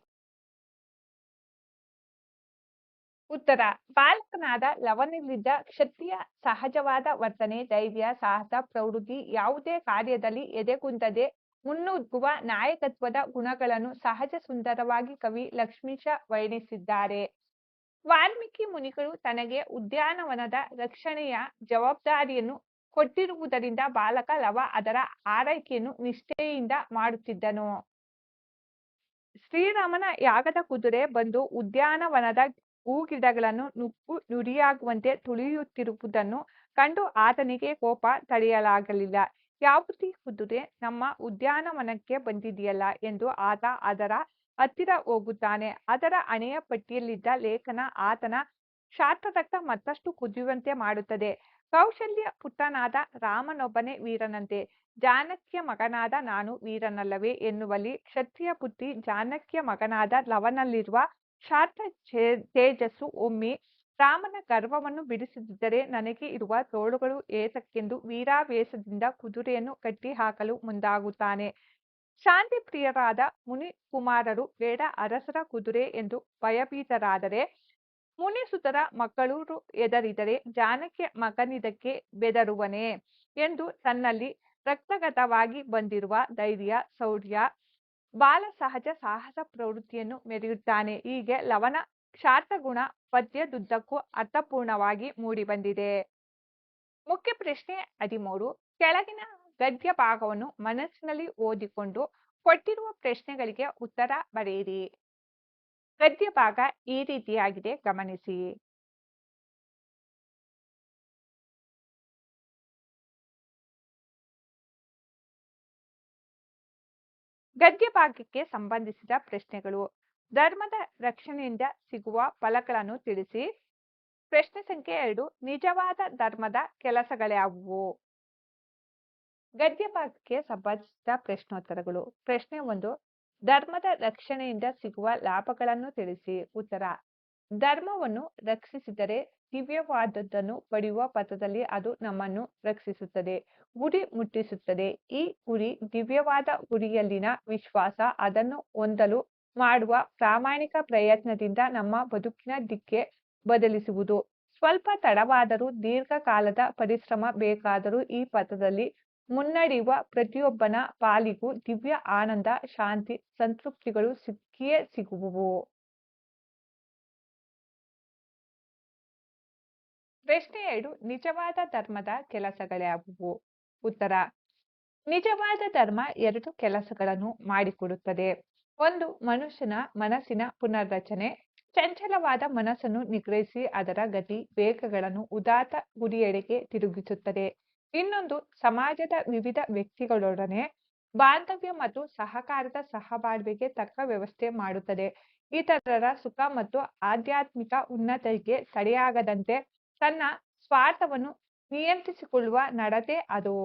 ಉತ್ತರ: ಬಾಲಕನಾದ ಲವನಲ್ಲಿದ್ದ ಕ್ಷತ್ರಿಯ ಸಹಜವಾದ ವರ್ತನೆ, ಧೈರ್ಯ, ಸಾಹಸ, ಪ್ರವೃತ್ತಿ, ಯಾವುದೇ ಕಾರ್ಯದಲ್ಲಿ ಎದೆಗುಂದದೆ ಮುನ್ನುಗ್ಗುವ ನಾಯಕತ್ವದ ಗುಣಗಳನ್ನು ಸಹಜ ಸುಂದರವಾಗಿ ಕವಿ ಲಕ್ಷ್ಮೀಶ ವರ್ಣಿಸಿದ್ದಾರೆ. ವಾಲ್ಮೀಕಿ ಮುನಿಗಳು ತನಗೆ ಉದ್ಯಾನವನದ ರಕ್ಷಣೆಯ ಜವಾಬ್ದಾರಿಯನ್ನು ಕೊಟ್ಟಿರುವುದರಿಂದ ಬಾಲಕ ಲವ ಅದರ ಆರೈಕೆಯನ್ನು ನಿಷ್ಠೆಯಿಂದ ಮಾಡುತ್ತಿದ್ದನು. ಶ್ರೀರಾಮನ ಯಾಗದ ಕುದುರೆ ಬಂದು ಉದ್ಯಾನವನದ ಹೂಗಿಡಗಳನ್ನು ನುಗ್ಗು ನುಡಿಯಾಗುವಂತೆ ತುಳಿಯುತ್ತಿರುವುದನ್ನು ಕಂಡು ಆತನಿಗೆ ಕೋಪ ತಡೆಯಲಾಗಲಿಲ್ಲ. ಯಾವುದೀ ಕುದುರೆ ನಮ್ಮ ಉದ್ಯಾನವನಕ್ಕೆ ಬಂದಿದೆಯಲ್ಲ ಎಂದು ಆತ ಅದರ ಹತ್ತಿರ ಹೋಗುತ್ತಾನೆ. ಅದರ ಹಣೆಯ ಪಟ್ಟಿಯಲ್ಲಿದ್ದ ಲೇಖನ ಆತನ ಕ್ಷಾತ್ರರಕ್ತ ಮತ್ತಷ್ಟು ಕುದಿಯುವಂತೆ ಮಾಡುತ್ತದೆ. ಕೌಶಲ್ಯ ಪುತ್ರನಾದ ರಾಮನೊಬ್ಬನೇ ವೀರನಂತೆ, ಜಾನಕಿಯ ಮಗನಾದ ನಾನು ವೀರನಲ್ಲವೇ ಎನ್ನುವಲ್ಲಿ ಕ್ಷತ್ರಿಯ ಪುತ್ರಿ ಜಾನಕಿಯ ಮಗನಾದ ಲವನಲ್ಲಿರುವ ಕ್ಷಾತ್ರ ತೇಜಸ್ಸು ಒಮ್ಮಿ ರಾಮನ ಗರ್ವವನ್ನು ಬಿಡಿಸದಿದ್ದರೆ ನನಗೆ ಇರುವ ತೋಳುಗಳು ಏತಕ್ಕೆಂದು ವೀರಾವೇಶದಿಂದ ಕುದುರೆಯನ್ನು ಕಟ್ಟಿ ಹಾಕಲು ಮುಂದಾಗುತ್ತಾನೆ. ಶಾಂತಿ ಪ್ರಿಯರಾದ ಮುನಿ ಕುಮಾರರು ಬೇಡ ಅರಸರ ಕುದುರೆ ಎಂದು ಭಯಭೀತರಾದರೆ, ಮುನಿಸುತರ ಮಕ್ಕಳು ಹೆದರಿದರೆ ಜಾನಕಿಯ ಮಗನಿದಕ್ಕೆ ಬೆದರುವನೇ ಎಂದು ತನ್ನಲ್ಲಿ ರಕ್ತಗತವಾಗಿ ಬಂದಿರುವ ಧೈರ್ಯ, ಶೌರ್ಯ, ಬಾಲ ಸಹಜ ಸಾಹಸ ಪ್ರವೃತ್ತಿಯನ್ನು ಮೆರೆಯುತ್ತಾನೆ. ಹೀಗೆ ಲವನ ಕ್ಷಾತ್ರಗುಣ ಪದ್ಯದುದ್ದಕ್ಕೂ ಅರ್ಥಪೂರ್ಣವಾಗಿ ಮೂಡಿಬಂದಿದೆ. ಮುಖ್ಯ ಪ್ರಶ್ನೆ 13. ಕೆಳಗಿನ ಗದ್ಯ ಭಾಗವನ್ನು ಮನಸ್ಸಿನಲ್ಲಿ ಓದಿಕೊಂಡು ಕೊಟ್ಟಿರುವ ಪ್ರಶ್ನೆಗಳಿಗೆ ಉತ್ತರ ಬರೆಯಿರಿ. ಗದ್ಯ ಭಾಗ ಈ ರೀತಿಯಾಗಿದೆ, ಗಮನಿಸಿ. ಗದ್ಯ ಭಾಗಕ್ಕೆ ಸಂಬಂಧಿಸಿದ ಪ್ರಶ್ನೆಗಳು: ಧರ್ಮದ ರಕ್ಷಣೆಯಿಂದ ಸಿಗುವ ಫಲಗಳನ್ನು ತಿಳಿಸಿ. ಪ್ರಶ್ನೆ ಸಂಖ್ಯೆ 2. ನಿಜವಾದ ಧರ್ಮದ ಕೆಲಸಗಳ್ಯಾವುವು? ಗದ್ಯ ಭಾಗಕ್ಕೆ ಸಂಬಂಧಿಸಿದ ಪ್ರಶ್ನೋತ್ತರಗಳು. ಪ್ರಶ್ನೆ 1. ಧರ್ಮದ ರಕ್ಷಣೆಯಿಂದ ಸಿಗುವ ಲಾಭಗಳನ್ನು ತಿಳಿಸಿ. ಉತ್ತರ: ಧರ್ಮವನ್ನು ರಕ್ಷಿಸಿದರೆ ದಿವ್ಯವಾದದ್ದನ್ನು ಪಡೆಯುವ ಪಥದಲ್ಲಿ ಅದು ನಮ್ಮನ್ನು ರಕ್ಷಿಸುತ್ತದೆ, ಗುರಿ ಮುಟ್ಟಿಸುತ್ತದೆ. ಈ ಗುರಿ ದಿವ್ಯವಾದ ಗುರಿಯಲ್ಲಿನ ವಿಶ್ವಾಸ ಅದನ್ನು ಹೊಂದಲು ಮಾಡುವ ಪ್ರಾಮಾಣಿಕ ಪ್ರಯತ್ನದಿಂದ ನಮ್ಮ ಬದುಕಿನ ದಿಕ್ಕೆ ಬದಲಿಸುವುದು. ಸ್ವಲ್ಪ ತಡವಾದರೂ ದೀರ್ಘಕಾಲದ ಪರಿಶ್ರಮ ಬೇಕಾದರೂ ಈ ಪಥದಲ್ಲಿ ಮುನ್ನಡೆಯುವ ಪ್ರತಿಯೊಬ್ಬನ ಪಾಲಿಗೂ ದಿವ್ಯ ಆನಂದ, ಶಾಂತಿ, ಸಂತೃಪ್ತಿಗಳು ಸಿಕ್ಕಿಯೇ ಸಿಗುವುವು. ಪ್ರಶ್ನೆ 2, ನಿಜವಾದ ಧರ್ಮದ ಕೆಲಸಗಳ್ಯಾವುವು? ಉತ್ತರ: ನಿಜವಾದ ಧರ್ಮ 2 ಕೆಲಸಗಳನ್ನು ಮಾಡಿಕೊಡುತ್ತದೆ. 1. ಮನುಷ್ಯನ ಮನಸ್ಸಿನ ಪುನರ್ರಚನೆ. ಚಂಚಲವಾದ ಮನಸ್ಸನ್ನು ನಿಗ್ರಹಿಸಿ ಅದರ ಗತಿ ವೇಗಗಳನ್ನು ಉದಾತ್ತ ಗುರಿಯೆಡೆಗೆ ತಿರುಗಿಸುತ್ತದೆ. ಇನ್ನೊಂದು, ಸಮಾಜದ ವಿವಿಧ ವ್ಯಕ್ತಿಗಳೊಡನೆ ಬಾಂಧವ್ಯ ಮತ್ತು ಸಹಕಾರದ ಸಹಬಾಳ್ವೆಗೆ ತಕ್ಕ ವ್ಯವಸ್ಥೆ ಮಾಡುತ್ತದೆ. ಇತರರ ಸುಖ ಮತ್ತು ಆಧ್ಯಾತ್ಮಿಕ ಉನ್ನತಿಗೆ ತಡೆಯಾಗದಂತೆ ತನ್ನ ಸ್ವಾರ್ಥವನ್ನು ನಿಯಂತ್ರಿಸಿಕೊಳ್ಳುವ ನಡತೆ ಅದು.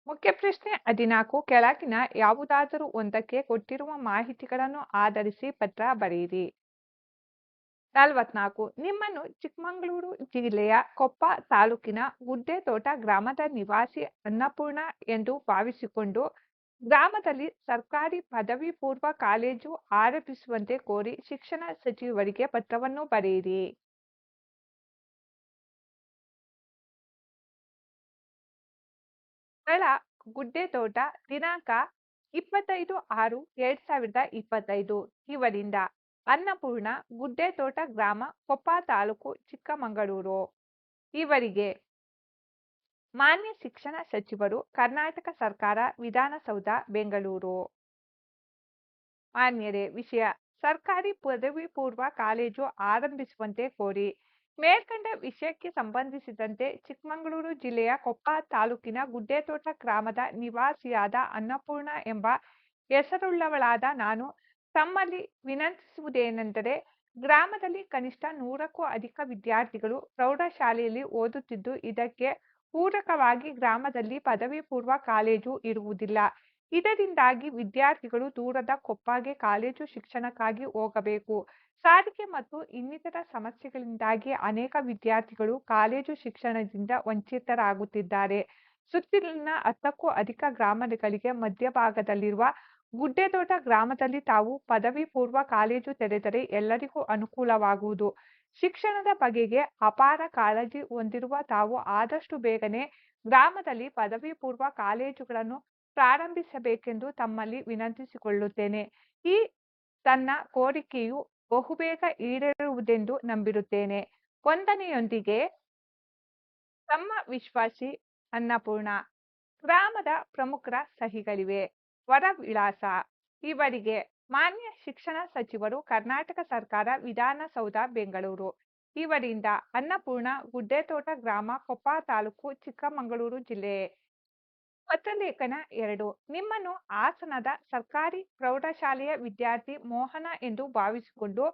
ಮುಖ್ಯ ಪ್ರಶ್ನೆ 14, ಕೆಳಗಿನ ಯಾವುದಾದರೂ ಒಂದಕ್ಕೆ ಕೊಟ್ಟಿರುವ ಮಾಹಿತಿಗಳನ್ನು ಆಧರಿಸಿ ಪತ್ರ ಬರೆಯಿರಿ. 44. ನಿಮ್ಮನ್ನು ಚಿಕ್ಕಮಗಳೂರು ಜಿಲ್ಲೆಯ ಕೊಪ್ಪ ತಾಲೂಕಿನ ಗುಡ್ಡೆತೋಟ ಗ್ರಾಮದ ನಿವಾಸಿ ಅನ್ನಪೂರ್ಣ ಎಂದು ಭಾವಿಸಿಕೊಂಡು ಗ್ರಾಮದಲ್ಲಿ ಸರ್ಕಾರಿ ಪದವಿ ಪೂರ್ವ ಕಾಲೇಜು ಆರಂಭಿಸುವಂತೆ ಕೋರಿ ಶಿಕ್ಷಣ ಸಚಿವರಿಗೆ ಪತ್ರವನ್ನು ಬರೆಯಿರಿ. ಸ್ಥಳ: ಗುಡ್ಡೆತೋಟ. ದಿನಾಂಕ 25/6/2025. ಇವರಿಂದ: ಅನ್ನಪೂರ್ಣ, ಗುಡ್ಡೆತೋಟ ಗ್ರಾಮ, ಕೊಪ್ಪ ತಾಲೂಕು, ಚಿಕ್ಕಮಗಳೂರು. ಇವರಿಗೆ: ಮಾನ್ಯ ಶಿಕ್ಷಣ ಸಚಿವರು, ಕರ್ನಾಟಕ ಸರ್ಕಾರ, ವಿಧಾನಸೌಧ, ಬೆಂಗಳೂರು. ಮಾನ್ಯರೇ, ವಿಷಯ: ಸರ್ಕಾರಿ ಪದವಿ ಪೂರ್ವ ಕಾಲೇಜು ಆರಂಭಿಸುವಂತೆ ಕೋರಿ. ಮೇಲ್ಕಂಡ ವಿಷಯಕ್ಕೆ ಸಂಬಂಧಿಸಿದಂತೆ ಚಿಕ್ಕಮಗಳೂರು ಜಿಲ್ಲೆಯ ಕೊಪ್ಪ ತಾಲೂಕಿನ ಗುಡ್ಡೆತೋಟ ಗ್ರಾಮದ ನಿವಾಸಿಯಾದ ಅನ್ನಪೂರ್ಣ ಎಂಬ ಹೆಸರುಳ್ಳವಳಾದ ನಾನು ತಮ್ಮಲ್ಲಿ ವಿನಂತಿಸುವುದೇನೆಂದರೆ, ಗ್ರಾಮದಲ್ಲಿ ಕನಿಷ್ಠ 100ಕ್ಕೂ ಅಧಿಕ ವಿದ್ಯಾರ್ಥಿಗಳು ಪ್ರೌಢಶಾಲೆಯಲ್ಲಿ ಓದುತ್ತಿದ್ದು, ಇದಕ್ಕೆ ಪೂರಕವಾಗಿ ಗ್ರಾಮದಲ್ಲಿ ಪದವಿ ಪೂರ್ವ ಕಾಲೇಜು ಇರುವುದಿಲ್ಲ. ಇದರಿಂದಾಗಿ ವಿದ್ಯಾರ್ಥಿಗಳು ದೂರದ ಕೊಪ್ಪಗೆ ಕಾಲೇಜು ಶಿಕ್ಷಣಕ್ಕಾಗಿ ಹೋಗಬೇಕು. ಸಾರಿಗೆ ಮತ್ತು ಇನ್ನಿತರ ಸಮಸ್ಯೆಗಳಿಂದಾಗಿ ಅನೇಕ ವಿದ್ಯಾರ್ಥಿಗಳು ಕಾಲೇಜು ಶಿಕ್ಷಣದಿಂದ ವಂಚಿತರಾಗುತ್ತಿದ್ದಾರೆ. ಸುತ್ತಲಿನ 10ಕ್ಕೂ ಅಧಿಕ ಗ್ರಾಮಗಳಿಗೆ ಮಧ್ಯಭಾಗದಲ್ಲಿರುವ ಗುಡ್ಡೆತೋಟ ಗ್ರಾಮದಲ್ಲಿ ತಾವು ಪದವಿ ಪೂರ್ವ ಕಾಲೇಜು ತೆರೆದರೆ ಎಲ್ಲರಿಗೂ ಅನುಕೂಲವಾಗುವುದು. ಶಿಕ್ಷಣದ ಬಗೆಗೆ ಅಪಾರ ಕಾಳಜಿ ಹೊಂದಿರುವ ತಾವು ಆದಷ್ಟು ಬೇಗನೆ ಗ್ರಾಮದಲ್ಲಿ ಪದವಿ ಪೂರ್ವ ಕಾಲೇಜುಗಳನ್ನು ಪ್ರಾರಂಭಿಸಬೇಕೆಂದು ತಮ್ಮಲ್ಲಿ ವಿನಂತಿಸಿಕೊಳ್ಳುತ್ತೇನೆ. ಈ ತನ್ನ ಕೋರಿಕೆಯು ಬಹುಬೇಗ ಈಡೇರುವುದೆಂದು ನಂಬಿರುತ್ತೇನೆ. ವಂದನೆಯೊಂದಿಗೆ ತಮ್ಮ ವಿಶ್ವಾಸಿ ಅನ್ನಪೂರ್ಣ. ಗ್ರಾಮದ ಪ್ರಮುಖರ ಸಹಿಗಳಿವೆ. ವರ ವಿಳಾಸ: ಇವರಿಗೆ: ಮಾನ್ಯ ಶಿಕ್ಷಣ ಸಚಿವರು, ಕರ್ನಾಟಕ ಸರ್ಕಾರ, ವಿಧಾನಸೌಧ, ಬೆಂಗಳೂರು. ಇವರಿಂದ: ಅನ್ನಪೂರ್ಣ, ಗುಡ್ಡೆತೋಟ ಗ್ರಾಮ, ಕೊಪ್ಪ ತಾಲೂಕು, ಚಿಕ್ಕಮಗಳೂರು ಜಿಲ್ಲೆ. ಪತ್ರಲೇಖನ 2. ನಿಮ್ಮನ್ನು ಹಾಸನದ ಸರ್ಕಾರಿ ಪ್ರೌಢಶಾಲೆಯ ವಿದ್ಯಾರ್ಥಿ ಮೋಹನ ಎಂದು ಭಾವಿಸಿಕೊಂಡು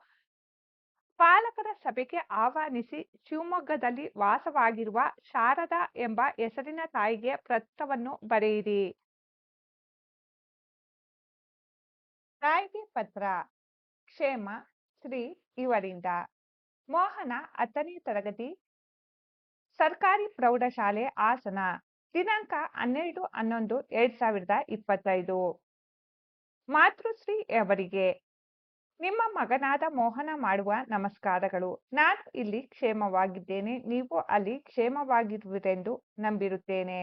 ಪಾಲಕರ ಸಭೆಗೆ ಆಹ್ವಾನಿಸಿ ಶಿವಮೊಗ್ಗದಲ್ಲಿ ವಾಸವಾಗಿರುವ ಶಾರದಾ ಎಂಬ ಹೆಸರಿನ ತಾಯಿಗೆ ಪತ್ರವನ್ನು ಬರೆಯಿರಿ. ತಾಯಿಗೆ ಪತ್ರ. ಕ್ಷೇಮ ಶ್ರೀ ಇವರಿಂದ: ಮೋಹನ, 10ನೇ ತರಗತಿ, ಸರ್ಕಾರಿ ಪ್ರೌಢಶಾಲೆ, ಹಾಸನ. ದಿನಾಂಕ 12/11/2025. ಮಾತೃಶ್ರೀ ಅವರಿಗೆ: ನಿಮ್ಮ ಮಗನಾದ ಮೋಹನ ಮಾಡುವ ನಮಸ್ಕಾರಗಳು. ನಾನು ಇಲ್ಲಿ ಕ್ಷೇಮವಾಗಿದ್ದೇನೆ, ನೀವು ಅಲ್ಲಿ ಕ್ಷೇಮವಾಗಿರುವಿರೆಂದು ನಂಬಿರುತ್ತೇನೆ.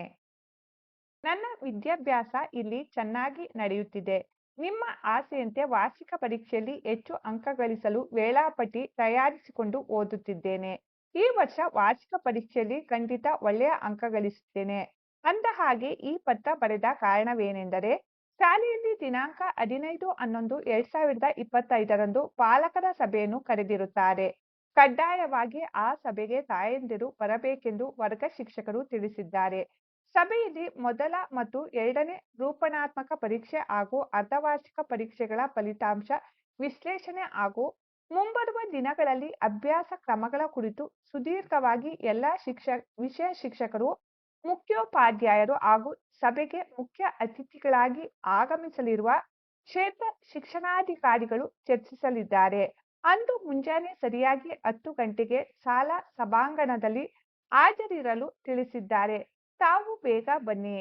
ನನ್ನ ವಿದ್ಯಾಭ್ಯಾಸ ಇಲ್ಲಿ ಚೆನ್ನಾಗಿ ನಡೆಯುತ್ತಿದೆ. ನಿಮ್ಮ ಆಸೆಯಂತೆ ವಾರ್ಷಿಕ ಪರೀಕ್ಷೆಯಲ್ಲಿ ಹೆಚ್ಚು ಅಂಕ ಗಳಿಸಲು ವೇಳಾಪಟ್ಟಿ ತಯಾರಿಸಿಕೊಂಡು ಓದುತ್ತಿದ್ದೇನೆ. ಈ ವರ್ಷ ವಾರ್ಷಿಕ ಪರೀಕ್ಷೆಯಲ್ಲಿ ಖಂಡಿತ ಒಳ್ಳೆಯ ಅಂಕ ಗಳಿಸುತ್ತೇನೆ. ಅಂದಹಾಗೆ ಈ ಪತ್ರ ಬರೆದ ಕಾರಣವೇನೆಂದರೆ, ಶಾಲೆಯಲ್ಲಿ ದಿನಾಂಕ 15/11/2025 ಪಾಲಕರ ಸಭೆಯನ್ನು ಕರೆದಿರುತ್ತಾರೆ. ಕಡ್ಡಾಯವಾಗಿ ಆ ಸಭೆಗೆ ತಾಯಂದಿರು ಬರಬೇಕೆಂದು ವರ್ಗ ಶಿಕ್ಷಕರು ತಿಳಿಸಿದ್ದಾರೆ. ಸಭೆಯಲ್ಲಿ ಮೊದಲ ಮತ್ತು 2ನೇ ರೂಪಣಾತ್ಮಕ ಪರೀಕ್ಷೆ ಹಾಗೂ ಅರ್ಧವಾರ್ಷಿಕ ಪರೀಕ್ಷೆಗಳ ಫಲಿತಾಂಶ ವಿಶ್ಲೇಷಣೆ ಹಾಗೂ ಮುಂಬರುವ ದಿನಗಳಲ್ಲಿ ಅಭ್ಯಾಸ ಕ್ರಮಗಳ ಕುರಿತು ಸುದೀರ್ಘವಾಗಿ ಎಲ್ಲ ವಿಷಯ ಶಿಕ್ಷಕರು, ಮುಖ್ಯೋಪಾಧ್ಯಾಯರು ಹಾಗೂ ಸಭೆಗೆ ಮುಖ್ಯ ಅತಿಥಿಗಳಾಗಿ ಆಗಮಿಸಲಿರುವ ಕ್ಷೇತ್ರ ಶಿಕ್ಷಣಾಧಿಕಾರಿಗಳು ಚರ್ಚಿಸಲಿದ್ದಾರೆ. ಅಂದು ಮುಂಜಾನೆ ಸರಿಯಾಗಿ 10 ಗಂಟೆಗೆ ಶಾಲಾ ಸಭಾಂಗಣದಲ್ಲಿ ಹಾಜರಿರಲು ತಿಳಿಸಿದ್ದಾರೆ. ತಾವು ಬೇಗ ಬನ್ನಿ.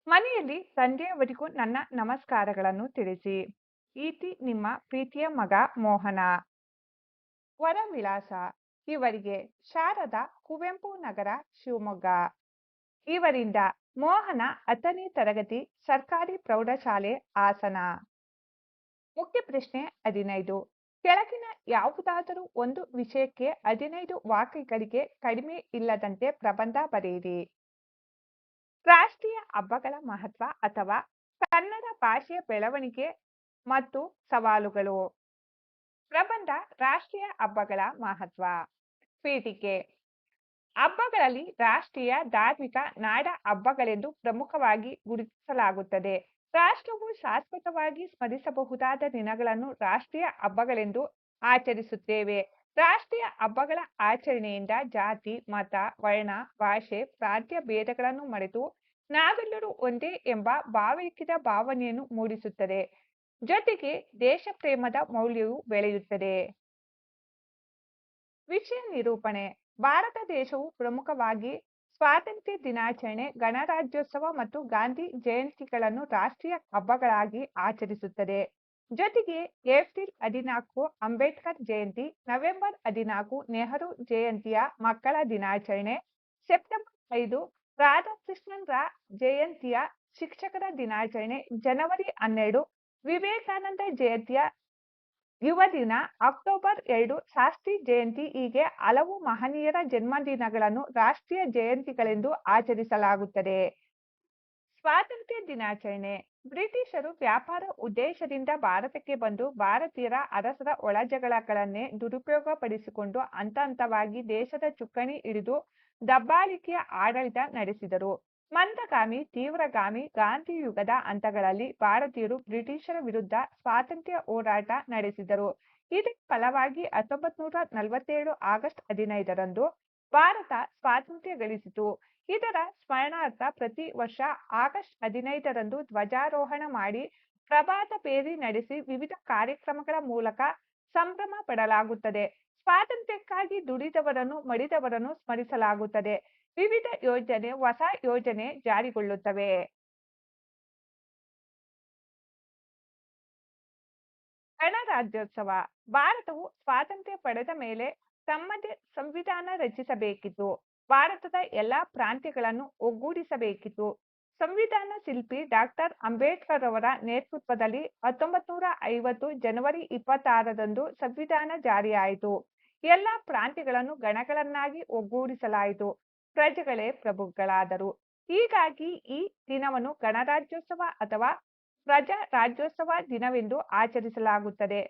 ಮನೆಯಲ್ಲಿ ಸಂಜೆಯವರೆಗೂ ನನ್ನ ನಮಸ್ಕಾರಗಳನ್ನು ತಿಳಿಸಿ. ಈತಿ ನಿಮ್ಮ ಪ್ರೀತಿಯ ಮಗ ಮೋಹನ. ವರ ವಿಳಾಸ ಇವರಿಗೆ ಶಾರದಾ, ಕುವೆಂಪು ನಗರ, ಶಿವಮೊಗ್ಗ. ಇವರಿಂದ ಮೋಹನ 10ನೇ ತರಗತಿ, ಸರ್ಕಾರಿ ಪ್ರೌಢಶಾಲೆ, ಹಾಸನ. ಮುಖ್ಯ ಪ್ರಶ್ನೆ 15. ಕೆಳಗಿನ ಯಾವುದಾದರೂ ಒಂದು ವಿಷಯಕ್ಕೆ 15 ವಾಕ್ಯಗಳಿಗೆ ಕಡಿಮೆ ಇಲ್ಲದಂತೆ ಪ್ರಬಂಧ ಬರೆಯಿರಿ. ರಾಷ್ಟ್ರೀಯ ಹಬ್ಬಗಳ ಮಹತ್ವ ಅಥವಾ ಕನ್ನಡ ಭಾಷೆಯ ಬೆಳವಣಿಗೆ ಮತ್ತು ಸವಾಲುಗಳು. ಪ್ರಬಂಧ ರಾಷ್ಟ್ರೀಯ ಹಬ್ಬಗಳ ಮಹತ್ವ. ಪೀಠಿಕೆ. ಹಬ್ಬಗಳಲ್ಲಿ ರಾಷ್ಟ್ರೀಯ, ಧಾರ್ಮಿಕ, ನಾಡ ಹಬ್ಬಗಳೆಂದು ಪ್ರಮುಖವಾಗಿ ಗುರುತಿಸಲಾಗುತ್ತದೆ. ರಾಷ್ಟ್ರವು ಶಾಶ್ವತವಾಗಿ ಸ್ಮರಿಸಬಹುದಾದ ದಿನಗಳನ್ನು ರಾಷ್ಟ್ರೀಯ ಹಬ್ಬಗಳೆಂದು ಆಚರಿಸುತ್ತೇವೆ. ರಾಷ್ಟ್ರೀಯ ಹಬ್ಬಗಳ ಆಚರಣೆಯಿಂದ ಜಾತಿ, ಮತ, ವರ್ಣ, ಭಾಷೆ, ಪ್ರಾಂತ್ಯ ಭೇದಗಳನ್ನು ಮರೆತು ನಾವೆಲ್ಲರೂ ಒಂದೇ ಎಂಬ ಭಾವೈಕ್ಯದ ಭಾವನೆಯನ್ನು ಮೂಡಿಸುತ್ತದೆ. ಜೊತೆಗೆ ದೇಶ ಪ್ರೇಮದ ಮೌಲ್ಯವು ಬೆಳೆಯುತ್ತದೆ. ವಿಷಯ ನಿರೂಪಣೆ. ಭಾರತ ದೇಶವು ಪ್ರಮುಖವಾಗಿ ಸ್ವಾತಂತ್ರ್ಯ ದಿನಾಚರಣೆ, ಗಣರಾಜ್ಯೋತ್ಸವ ಮತ್ತು ಗಾಂಧಿ ಜಯಂತಿಗಳನ್ನು ರಾಷ್ಟ್ರೀಯ ಹಬ್ಬಗಳಾಗಿ ಆಚರಿಸುತ್ತದೆ. ಜೊತೆಗೆ ಏಪ್ರಿಲ್ 14 ಅಂಬೇಡ್ಕರ್ ಜಯಂತಿ, ನವೆಂಬರ್ 14 ನೆಹರು ಜಯಂತಿಯ ಮಕ್ಕಳ ದಿನಾಚರಣೆ, ಸೆಪ್ಟೆಂಬರ್ 5 ರಾಧಾಕೃಷ್ಣನ್ ರ ಜಯಂತಿಯ ಶಿಕ್ಷಕರ ದಿನಾಚರಣೆ, ಜನವರಿ 12 ವಿವೇಕಾನಂದ ಜಯಂತಿಯ ಯುವ ದಿನ, ಅಕ್ಟೋಬರ್ 2 ಶಾಸ್ತ್ರಿ ಜಯಂತಿ. ಹೀಗೆ ಹಲವು ಮಹನೀಯರ ಜನ್ಮದಿನಗಳನ್ನು ರಾಷ್ಟ್ರೀಯ ಜಯಂತಿಗಳೆಂದು ಆಚರಿಸಲಾಗುತ್ತದೆ. ಸ್ವಾತಂತ್ರ್ಯ ದಿನಾಚರಣೆ. ಬ್ರಿಟಿಷರು ವ್ಯಾಪಾರ ಉದ್ದೇಶದಿಂದ ಭಾರತಕ್ಕೆ ಬಂದು ಭಾರತೀಯರ ಅರಸರ ಒಳಜಗಳಗಳನ್ನೇ ದುರುಪಯೋಗಪಡಿಸಿಕೊಂಡು ಹಂತವಾಗಿ ದೇಶದ ಚುಕ್ಕಾಣಿ ಹಿಡಿದು ದಬ್ಬಾಳಿಕೆಯ ಆಡಳಿತ ನಡೆಸಿದರು. ಮಂದಗಾಮಿ, ತೀವ್ರಗಾಮಿ ಗಾಂಧಿ ಯುಗದ ಹಂತಗಳಲ್ಲಿ ಭಾರತೀಯರು ಬ್ರಿಟಿಷರ ವಿರುದ್ಧ ಸ್ವಾತಂತ್ರ್ಯ ಹೋರಾಟ ನಡೆಸಿದರು. ಇದರ ಫಲವಾಗಿ 1947 ಆಗಸ್ಟ್ 15ರಂದು ಭಾರತ ಸ್ವಾತಂತ್ರ್ಯ ಗಳಿಸಿತು. ಇದರ ಸ್ಮರಣಾರ್ಥ ಪ್ರತಿ ವರ್ಷ ಆಗಸ್ಟ್ 15ರಂದು ಧ್ವಜಾರೋಹಣ ಮಾಡಿ, ಪ್ರಭಾತ ಪೇರಿ ನಡೆಸಿ ವಿವಿಧ ಕಾರ್ಯಕ್ರಮಗಳ ಮೂಲಕ ಸಂಭ್ರಮ ಪಡಲಾಗುತ್ತದೆ. ಸ್ವಾತಂತ್ರ್ಯಕ್ಕಾಗಿ ದುಡಿದವರನ್ನು, ಮಡಿದವರನ್ನು ಸ್ಮರಿಸಲಾಗುತ್ತದೆ. ವಿವಿಧ ಯೋಜನೆ, ಹೊಸ ಯೋಜನೆ ಜಾರಿಗೊಳ್ಳುತ್ತವೆ. ಗಣರಾಜ್ಯೋತ್ಸವ. ಭಾರತವು ಸ್ವಾತಂತ್ರ್ಯ ಪಡೆದ ಮೇಲೆ ತಮ್ಮದೇ ಸಂವಿಧಾನ ರಚಿಸಬೇಕಿತ್ತು. ಭಾರತದ ಎಲ್ಲಾ ಪ್ರಾಂತ್ಯಗಳನ್ನು ಒಗ್ಗೂಡಿಸಬೇಕಿತ್ತು. ಸಂವಿಧಾನ ಶಿಲ್ಪಿ ಡಾಕ್ಟರ್ ಅಂಬೇಡ್ಕರ್ ಅವರ ನೇತೃತ್ವದಲ್ಲಿ 1950 ಜನವರಿ 26ರಂದು ಸಂವಿಧಾನ ಜಾರಿಯಾಯಿತು. ಎಲ್ಲಾ ಪ್ರಾಂತ್ಯಗಳನ್ನು ಗಣಗಳನ್ನಾಗಿ ಒಗ್ಗೂಡಿಸಲಾಯಿತು. ಪ್ರಜೆಗಳೇ ಪ್ರಭುಗಳಾದರು. ಹೀಗಾಗಿ ಈ ದಿನವನ್ನು ಗಣರಾಜ್ಯೋತ್ಸವ ಅಥವಾ ಪ್ರಜಾ ರಾಜ್ಯೋತ್ಸವ ದಿನವೆಂದು ಆಚರಿಸಲಾಗುತ್ತದೆ.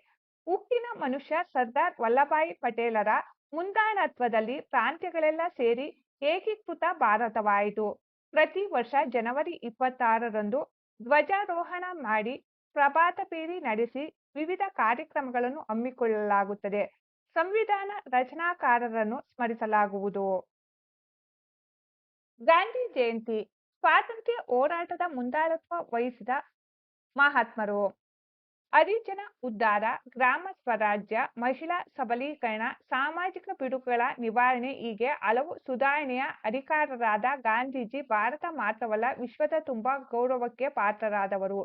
ಉಕ್ಕಿನ ಮನುಷ್ಯ ಸರ್ದಾರ್ ವಲ್ಲಭಾಯಿ ಪಟೇಲರ ಮುಂದಾಳತ್ವದಲ್ಲಿ ಪ್ರಾಂತ್ಯಗಳೆಲ್ಲ ಸೇರಿ ಏಕೀಕೃತ ಭಾರತವಾಯಿತು. ಪ್ರತಿ ವರ್ಷ ಜನವರಿ 26ರಂದು ಧ್ವಜಾರೋಹಣ ಮಾಡಿ, ಪ್ರಭಾತ ಪೇರಿ ನಡೆಸಿ ವಿವಿಧ ಕಾರ್ಯಕ್ರಮಗಳನ್ನು ಹಮ್ಮಿಕೊಳ್ಳಲಾಗುತ್ತದೆ. ಸಂವಿಧಾನ ರಚನಾಕಾರರನ್ನು ಸ್ಮರಿಸಲಾಗುವುದು. ಗಾಂಧಿ ಜಯಂತಿ. ಸ್ವಾತಂತ್ರ್ಯ ಹೋರಾಟದ ಮುಂದಾಳತ್ವ ವಹಿಸಿದ ಮಹಾತ್ಮರು. ಹರಿಜನ ಉದ್ಧಾರ, ಗ್ರಾಮ ಸ್ವರಾಜ್ಯ, ಮಹಿಳಾ ಸಬಲೀಕರಣ, ಸಾಮಾಜಿಕ ಪಿಡುಗುಗಳ ನಿವಾರಣೆ ಹೀಗೆ ಹಲವು ಸುಧಾರಣೆಯ ಹರಿಕಾರರಾದ ಗಾಂಧೀಜಿ ಭಾರತ ಮಾತ್ರವಲ್ಲ, ವಿಶ್ವದ ತುಂಬ ಗೌರವಕ್ಕೆ ಪಾತ್ರರಾದವರು.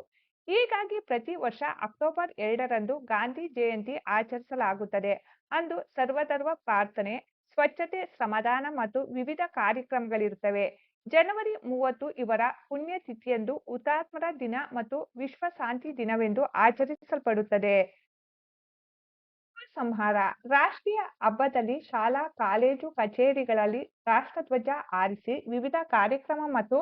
ಹೀಗಾಗಿ ಪ್ರತಿ ವರ್ಷ ಅಕ್ಟೋಬರ್ 2ರಂದು ಗಾಂಧಿ ಜಯಂತಿ ಆಚರಿಸಲಾಗುತ್ತದೆ. ಅಂದು ಸರ್ವಧರ್ಮ ಪ್ರಾರ್ಥನೆ, ಸ್ವಚ್ಛತೆ, ಶ್ರಮದಾನ ಮತ್ತು ವಿವಿಧ ಕಾರ್ಯಕ್ರಮಗಳಿರುತ್ತವೆ. ಜನವರಿ 30 ಇವರ ಪುಣ್ಯತಿಥಿಯಂದು ಹುತಾತ್ಮರ ದಿನ ಮತ್ತು ವಿಶ್ವ ಶಾಂತಿ ದಿನವೆಂದು ಆಚರಿಸಲ್ಪಡುತ್ತದೆ. ಸಂಹಾರ. ರಾಷ್ಟ್ರೀಯ ಹಬ್ಬದಲ್ಲಿ ಶಾಲಾ, ಕಾಲೇಜು, ಕಚೇರಿಗಳಲ್ಲಿ ರಾಷ್ಟ್ರಧ್ವಜ ಹಾರಿಸಿ ವಿವಿಧ ಕಾರ್ಯಕ್ರಮ ಮತ್ತು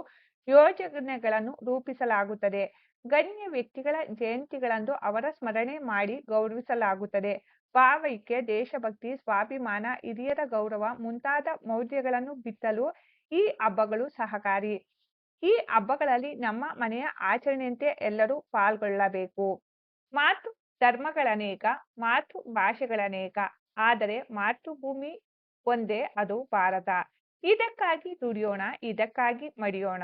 ಯೋಜನೆಗಳನ್ನು ರೂಪಿಸಲಾಗುತ್ತದೆ. ಗಣ್ಯ ವ್ಯಕ್ತಿಗಳ ಜಯಂತಿಗಳಂದು ಅವರ ಸ್ಮರಣೆ ಮಾಡಿ ಗೌರವಿಸಲಾಗುತ್ತದೆ. ಭಾವೈಕ್ಯ, ದೇಶಭಕ್ತಿ, ಸ್ವಾಭಿಮಾನ, ಹಿರಿಯರ ಗೌರವ ಮುಂತಾದ ಮೌಲ್ಯಗಳನ್ನು ಬಿತ್ತಲು ಈ ಹಬ್ಬಗಳು ಸಹಕಾರಿ. ಈ ಹಬ್ಬಗಳಲ್ಲಿ ನಮ್ಮ ಮನೆಯ ಆಚರಣೆಯಂತೆ ಎಲ್ಲರೂ ಪಾಲ್ಗೊಳ್ಳಬೇಕು. ಮಾತೃ ಧರ್ಮಗಳನೇಕ, ಮಾತೃ ಭಾಷೆಗಳನೇಕ, ಆದರೆ ಮಾತೃಭೂಮಿ ಒಂದೇ, ಅದು ಭಾರತ. ಇದಕ್ಕಾಗಿ ದುಡಿಯೋಣ, ಇದಕ್ಕಾಗಿ ಮಡಿಯೋಣ.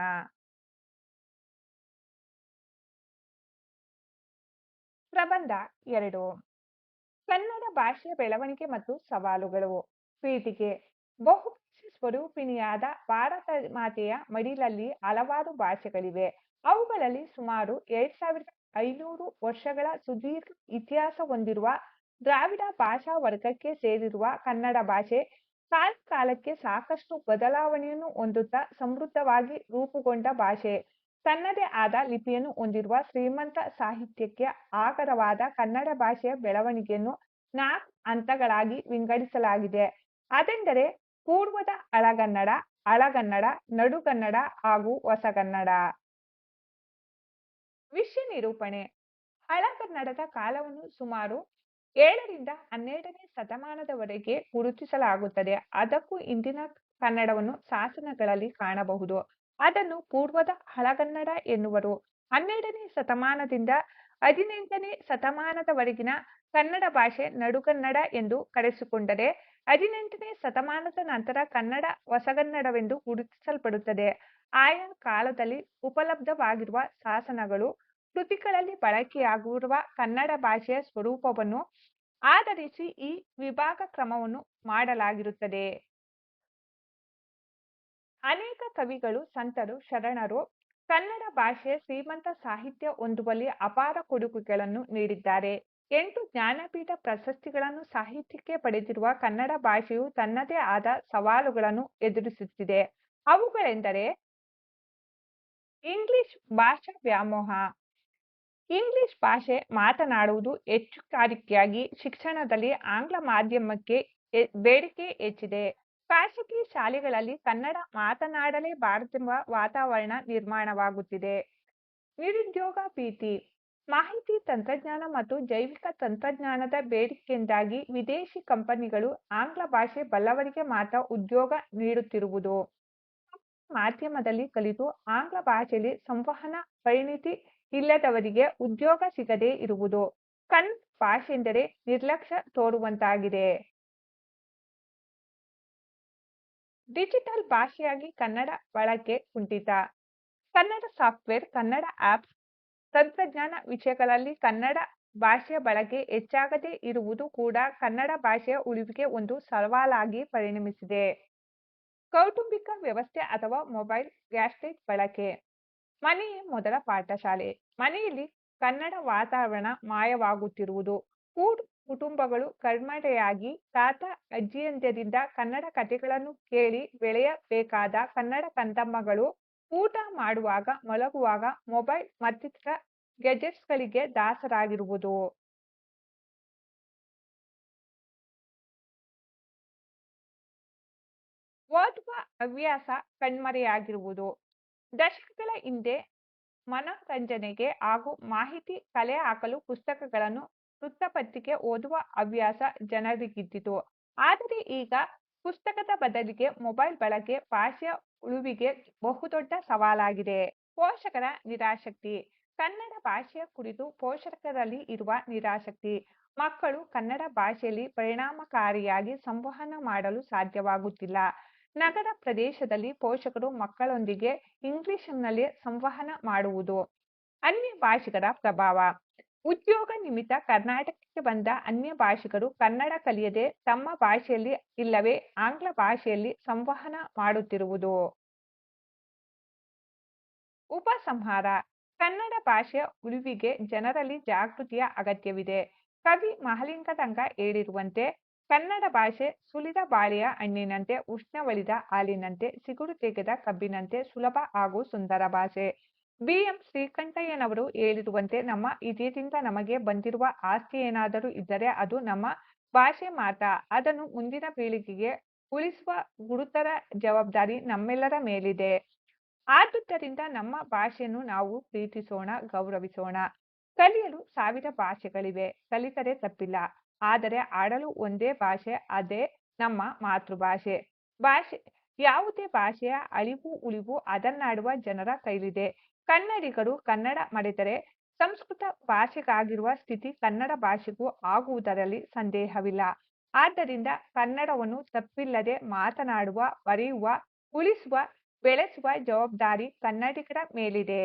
ಪ್ರಬಂಧ 2. ಕನ್ನಡ ಭಾಷೆಯ ಬೆಳವಣಿಗೆ ಮತ್ತು ಸವಾಲುಗಳು. ಪೀಠಿಕೆ. ಬಹುಭಾಷಾ ಸ್ವರೂಪಿಣಿಯಾದ ಭಾರತ ಮಾತೆಯ ಮಡಿಲಲ್ಲಿ ಹಲವಾರು ಭಾಷೆಗಳಿವೆ. ಅವುಗಳಲ್ಲಿ ಸುಮಾರು 2500 ವರ್ಷಗಳ ಸುದೀರ್ಘ ಇತಿಹಾಸ ಹೊಂದಿರುವ ದ್ರಾವಿಡ ಭಾಷಾ ವರ್ಗಕ್ಕೆ ಸೇರಿರುವ ಕನ್ನಡ ಭಾಷೆ ಕಾಲ ಕಾಲಕ್ಕೆ ಸಾಕಷ್ಟು ಬದಲಾವಣೆಯನ್ನು ಹೊಂದುತ್ತಾ ಸಮೃದ್ಧವಾಗಿ ರೂಪುಗೊಂಡ ಭಾಷೆ. ತನ್ನದೇ ಆದ ಲಿಪಿಯನ್ನು ಹೊಂದಿರುವ ಶ್ರೀಮಂತ ಸಾಹಿತ್ಯಕ್ಕೆ ಆಗರವಾದ ಕನ್ನಡ ಭಾಷೆಯ ಬೆಳವಣಿಗೆಯನ್ನು 4 ಹಂತಗಳಾಗಿ ವಿಂಗಡಿಸಲಾಗಿದೆ. ಅದೆಂದರೆ ಪೂರ್ವದ ಹಳಗನ್ನಡ, ಹಳಗನ್ನಡ, ನಡುಗನ್ನಡ ಹಾಗೂ ಹೊಸಗನ್ನಡ. ವಿಷಯ ನಿರೂಪಣೆ. ಹಳಗನ್ನಡದ ಕಾಲವನ್ನು ಸುಮಾರು 7ರಿಂದ 12ನೇ ಶತಮಾನದವರೆಗೆ ಗುರುತಿಸಲಾಗುತ್ತದೆ. ಅದಕ್ಕೂ ಹಿಂದಿನ ಕನ್ನಡವನ್ನು ಶಾಸನಗಳಲ್ಲಿ ಕಾಣಬಹುದು. ಅದನ್ನು ಪೂರ್ವದ ಹಳಗನ್ನಡ ಎನ್ನುವರು. 12ನೇ ಶತಮಾನದಿಂದ 18ನೇ ಶತಮಾನದವರೆಗಿನ ಕನ್ನಡ ಭಾಷೆ ನಡುಗನ್ನಡ ಎಂದು ಕರೆಸಿಕೊಂಡರೆ 18ನೇ ಶತಮಾನದ ನಂತರ ಕನ್ನಡ ಹೊಸಗನ್ನಡವೆಂದು ಗುರುತಿಸಲ್ಪಡುತ್ತದೆ. ಆಯಾ ಕಾಲದಲ್ಲಿ ಉಪಲಬ್ಧವಾಗಿರುವ ಶಾಸನಗಳು, ಕೃತಿಗಳಲ್ಲಿ ಬಳಕೆಯಾಗಿರುವ ಕನ್ನಡ ಭಾಷೆಯ ಸ್ವರೂಪವನ್ನು ಆಧರಿಸಿ ಈ ವಿಭಾಗ ಕ್ರಮವನ್ನು ಮಾಡಲಾಗಿರುತ್ತದೆ. ಅನೇಕ ಕವಿಗಳು, ಸಂತರು, ಶರಣರು ಕನ್ನಡ ಭಾಷೆಯ ಶ್ರೀಮಂತ ಸಾಹಿತ್ಯ ಹೊಂದುವಲ್ಲಿ ಅಪಾರ ಕೊಡುಗೆಗಳನ್ನು ನೀಡಿದ್ದಾರೆ. 8 ಜ್ಞಾನಪೀಠ ಪ್ರಶಸ್ತಿಗಳನ್ನು ಸಾಹಿತ್ಯಕ್ಕೆ ಪಡೆದಿರುವ ಕನ್ನಡ ಭಾಷೆಯು ತನ್ನದೇ ಆದ ಸವಾಲುಗಳನ್ನು ಎದುರಿಸುತ್ತಿದೆ. ಅವುಗಳೆಂದರೆ ಇಂಗ್ಲಿಷ್ ಭಾಷಾ ವ್ಯಾಮೋಹ. ಇಂಗ್ಲಿಷ್ ಭಾಷೆ ಮಾತನಾಡುವುದು ಹೆಚ್ಚುಗಾರಿಕೆಯಾಗಿ ಶಿಕ್ಷಣದಲ್ಲಿ ಆಂಗ್ಲ ಮಾಧ್ಯಮಕ್ಕೆ ಬೇಡಿಕೆ ಹೆಚ್ಚಿದೆ. ಖಾಸಗಿ ಶಾಲೆಗಳಲ್ಲಿ ಕನ್ನಡ ಮಾತನಾಡಲೇಬಾರದೆಂಬ ವಾತಾವರಣ ನಿರ್ಮಾಣವಾಗುತ್ತಿದೆ. ನಿರುದ್ಯೋಗ ಭೀತಿ. ಮಾಹಿತಿ ತಂತ್ರಜ್ಞಾನ ಮತ್ತು ಜೈವಿಕ ತಂತ್ರಜ್ಞಾನದ ಬೇಡಿಕೆಯಿಂದಾಗಿ ವಿದೇಶಿ ಕಂಪನಿಗಳು ಆಂಗ್ಲ ಭಾಷೆ ಬಲ್ಲವರಿಗೆ ಮಾತ್ರ ಉದ್ಯೋಗ ನೀಡುತ್ತಿರುವುದು. ಮಾಧ್ಯಮದಲ್ಲಿ ಕಲಿತು ಆಂಗ್ಲ ಭಾಷೆಯಲ್ಲಿ ಸಂವಹನ ಪರಿಣಿತಿ ಇಲ್ಲದವರಿಗೆ ಉದ್ಯೋಗ ಸಿಗದೇ ಇರುವುದು ಕನ್ನಡ ಭಾಷೆಯೆಂದರೆ ನಿರ್ಲಕ್ಷ್ಯ ತೋರುವಂತಾಗಿದೆ. ಡಿಜಿಟಲ್ ಭಾಷೆಯಾಗಿ ಕನ್ನಡ ಬಳಕೆ ಕುಂಠಿತ. ಕನ್ನಡ ಸಾಫ್ಟ್ವೇರ್, ಕನ್ನಡ ಆಪ್ಸ್, ತಂತ್ರಜ್ಞಾನ ವಿಷಯಗಳಲ್ಲಿ ಕನ್ನಡ ಭಾಷೆಯ ಬಳಕೆ ಹೆಚ್ಚಾಗದೇ ಇರುವುದು ಕೂಡ ಕನ್ನಡ ಭಾಷೆಯ ಉಳಿವಿಗೆ ಒಂದು ಸವಾಲಾಗಿ ಪರಿಣಮಿಸಿದೆ. ಕೌಟುಂಬಿಕ ವ್ಯವಸ್ಥೆ ಅಥವಾ ಮೊಬೈಲ್ ಗ್ಯಾಜೆಟ್ ಬಳಕೆ. ಮನೆಯೇ ಮೊದಲ ಪಾಠಶಾಲೆ. ಮನೆಯಲ್ಲಿ ಕನ್ನಡ ವಾತಾವರಣ ಮಾಯವಾಗುತ್ತಿರುವುದು. ಕೂಡು ಕುಟುಂಬಗಳು ಕಣ್ಮರೆಯಾಗಿ ತಾತ ಅಜ್ಜಿಯಂದಿರಿಂದ ಕನ್ನಡ ಕಥೆಗಳನ್ನು ಕೇಳಿ ಬೆಳೆಯಬೇಕಾದ ಕನ್ನಡ ಕಂದಮ್ಮಗಳು ಊಟ ಮಾಡುವಾಗ, ಮಲಗುವಾಗ ಮೊಬೈಲ್ ಮತ್ತಿತರ ಗ್ಯಾಜೆಟ್ಸ್ಗಳಿಗೆ ದಾಸರಾಗಿರುವುದು. ಓದುವ ಹವ್ಯಾಸ ಕಣ್ಮರೆಯಾಗಿರುವುದು. ದಶಕಗಳ ಹಿಂದೆ ಮನರಂಜನೆಗೆ ಹಾಗೂ ಮಾಹಿತಿ ಕಲೆ ಹಾಕಲು ಪುಸ್ತಕಗಳನ್ನು, ವೃತ್ತಪತ್ರಿಕೆ ಓದುವ ಹವ್ಯಾಸ ಜನರಿಗಿದ್ದಿತು. ಆದರೆ ಈಗ ಪುಸ್ತಕದ ಬದಲಿಗೆ ಮೊಬೈಲ್ ಬಳಕೆ ಭಾಷೆಯ ಉಳಿವಿಗೆ ಬಹುದೊಡ್ಡ ಸವಾಲಾಗಿದೆ. ಪೋಷಕರ ನಿರಾಸಕ್ತಿ. ಕನ್ನಡ ಭಾಷೆಯ ಕುರಿತು ಪೋಷಕರಲ್ಲಿ ಇರುವ ನಿರಾಸಕ್ತಿ. ಮಕ್ಕಳು ಕನ್ನಡ ಭಾಷೆಯಲ್ಲಿ ಪರಿಣಾಮಕಾರಿಯಾಗಿ ಸಂವಹನ ಮಾಡಲು ಸಾಧ್ಯವಾಗುತ್ತಿಲ್ಲ. ನಗರ ಪ್ರದೇಶದಲ್ಲಿ ಪೋಷಕರು ಮಕ್ಕಳೊಂದಿಗೆ ಇಂಗ್ಲಿಷ್ನಲ್ಲಿ ಸಂವಹನ ಮಾಡುವುದು. ಅನ್ಯ ಭಾಷಿಗರ ಪ್ರಭಾವ. ಉದ್ಯೋಗ ನಿಮಿತ್ತ ಕರ್ನಾಟಕಕ್ಕೆ ಬಂದ ಅನ್ಯ ಭಾಷಿಗರು ಕನ್ನಡ ಕಲಿಯದೆ ತಮ್ಮ ಭಾಷೆಯಲ್ಲಿ ಇಲ್ಲವೇ ಆಂಗ್ಲ ಭಾಷೆಯಲ್ಲಿ ಸಂವಹನ ಮಾಡುತ್ತಿರುವುದು. ಉಪಸಂಹಾರ. ಕನ್ನಡ ಭಾಷೆಯ ಉಳಿವಿಗೆ ಜನರಲ್ಲಿ ಜಾಗೃತಿಯ ಅಗತ್ಯವಿದೆ. ಕವಿ ಮಹಾಲಿಂಗದಂಗ ಹೇಳಿರುವಂತೆ ಕನ್ನಡ ಭಾಷೆ ಸುಲಿದ ಬಾಳೆಯ ಹಣ್ಣಿನಂತೆ, ಉಷ್ಣವಳಿದ ಹಾಲಿನಂತೆ, ಸಿಗುರು ತೆಗೆದ ಕಬ್ಬಿನಂತೆ ಸುಲಭ ಹಾಗೂ ಸುಂದರ ಭಾಷೆ. ಬಿ.ಎಂ. ಶ್ರೀಕಂಠಯ್ಯನವರು ಹೇಳಿರುವಂತೆ ನಮ್ಮ ಹಿರಿಯರಿಂದ ನಮಗೆ ಬಂದಿರುವ ಆಸ್ತಿ ಏನಾದರೂ ಇದ್ದರೆ ಅದು ನಮ್ಮ ಭಾಷೆ ಮಾತ್ರ. ಅದನ್ನು ಮುಂದಿನ ಪೀಳಿಗೆಗೆ ಉಳಿಸುವ ಗುರುತರ ಜವಾಬ್ದಾರಿ ನಮ್ಮೆಲ್ಲರ ಮೇಲಿದೆ. ಆದುದರಿಂದ ನಮ್ಮ ಭಾಷೆಯನ್ನು ನಾವು ಪ್ರೀತಿಸೋಣ, ಗೌರವಿಸೋಣ. ಕಲಿಯಲು 1000 ಭಾಷೆಗಳಿವೆ, ಕಲಿತರೆ ತಪ್ಪಿಲ್ಲ. ಆದರೆ ಆಡಲು ಒಂದೇ ಭಾಷೆ, ಅದೇ ನಮ್ಮ ಮಾತೃಭಾಷೆ. ಯಾವುದೇ ಭಾಷೆಯ ಅಳಿವು ಉಳಿವು ಅದನ್ನಾಡುವ ಜನರ ಕೈಲಿದೆ. ಕನ್ನಡಿಗರು ಕನ್ನಡ ಮರೆತರೆ ಸಂಸ್ಕೃತ ಭಾಷೆಗಾಗಿರುವ ಸ್ಥಿತಿ ಕನ್ನಡ ಭಾಷೆಗೂ ಆಗುವುದರಲ್ಲಿ ಸಂದೇಹವಿಲ್ಲ. ಆದ್ದರಿಂದ ಕನ್ನಡವನ್ನು ತಪ್ಪಿಲ್ಲದೆ ಮಾತನಾಡುವ, ಬರೆಯುವ, ಉಳಿಸುವ, ಬೆಳೆಸುವ ಜವಾಬ್ದಾರಿ ಕನ್ನಡಿಗರ ಮೇಲಿದೆ.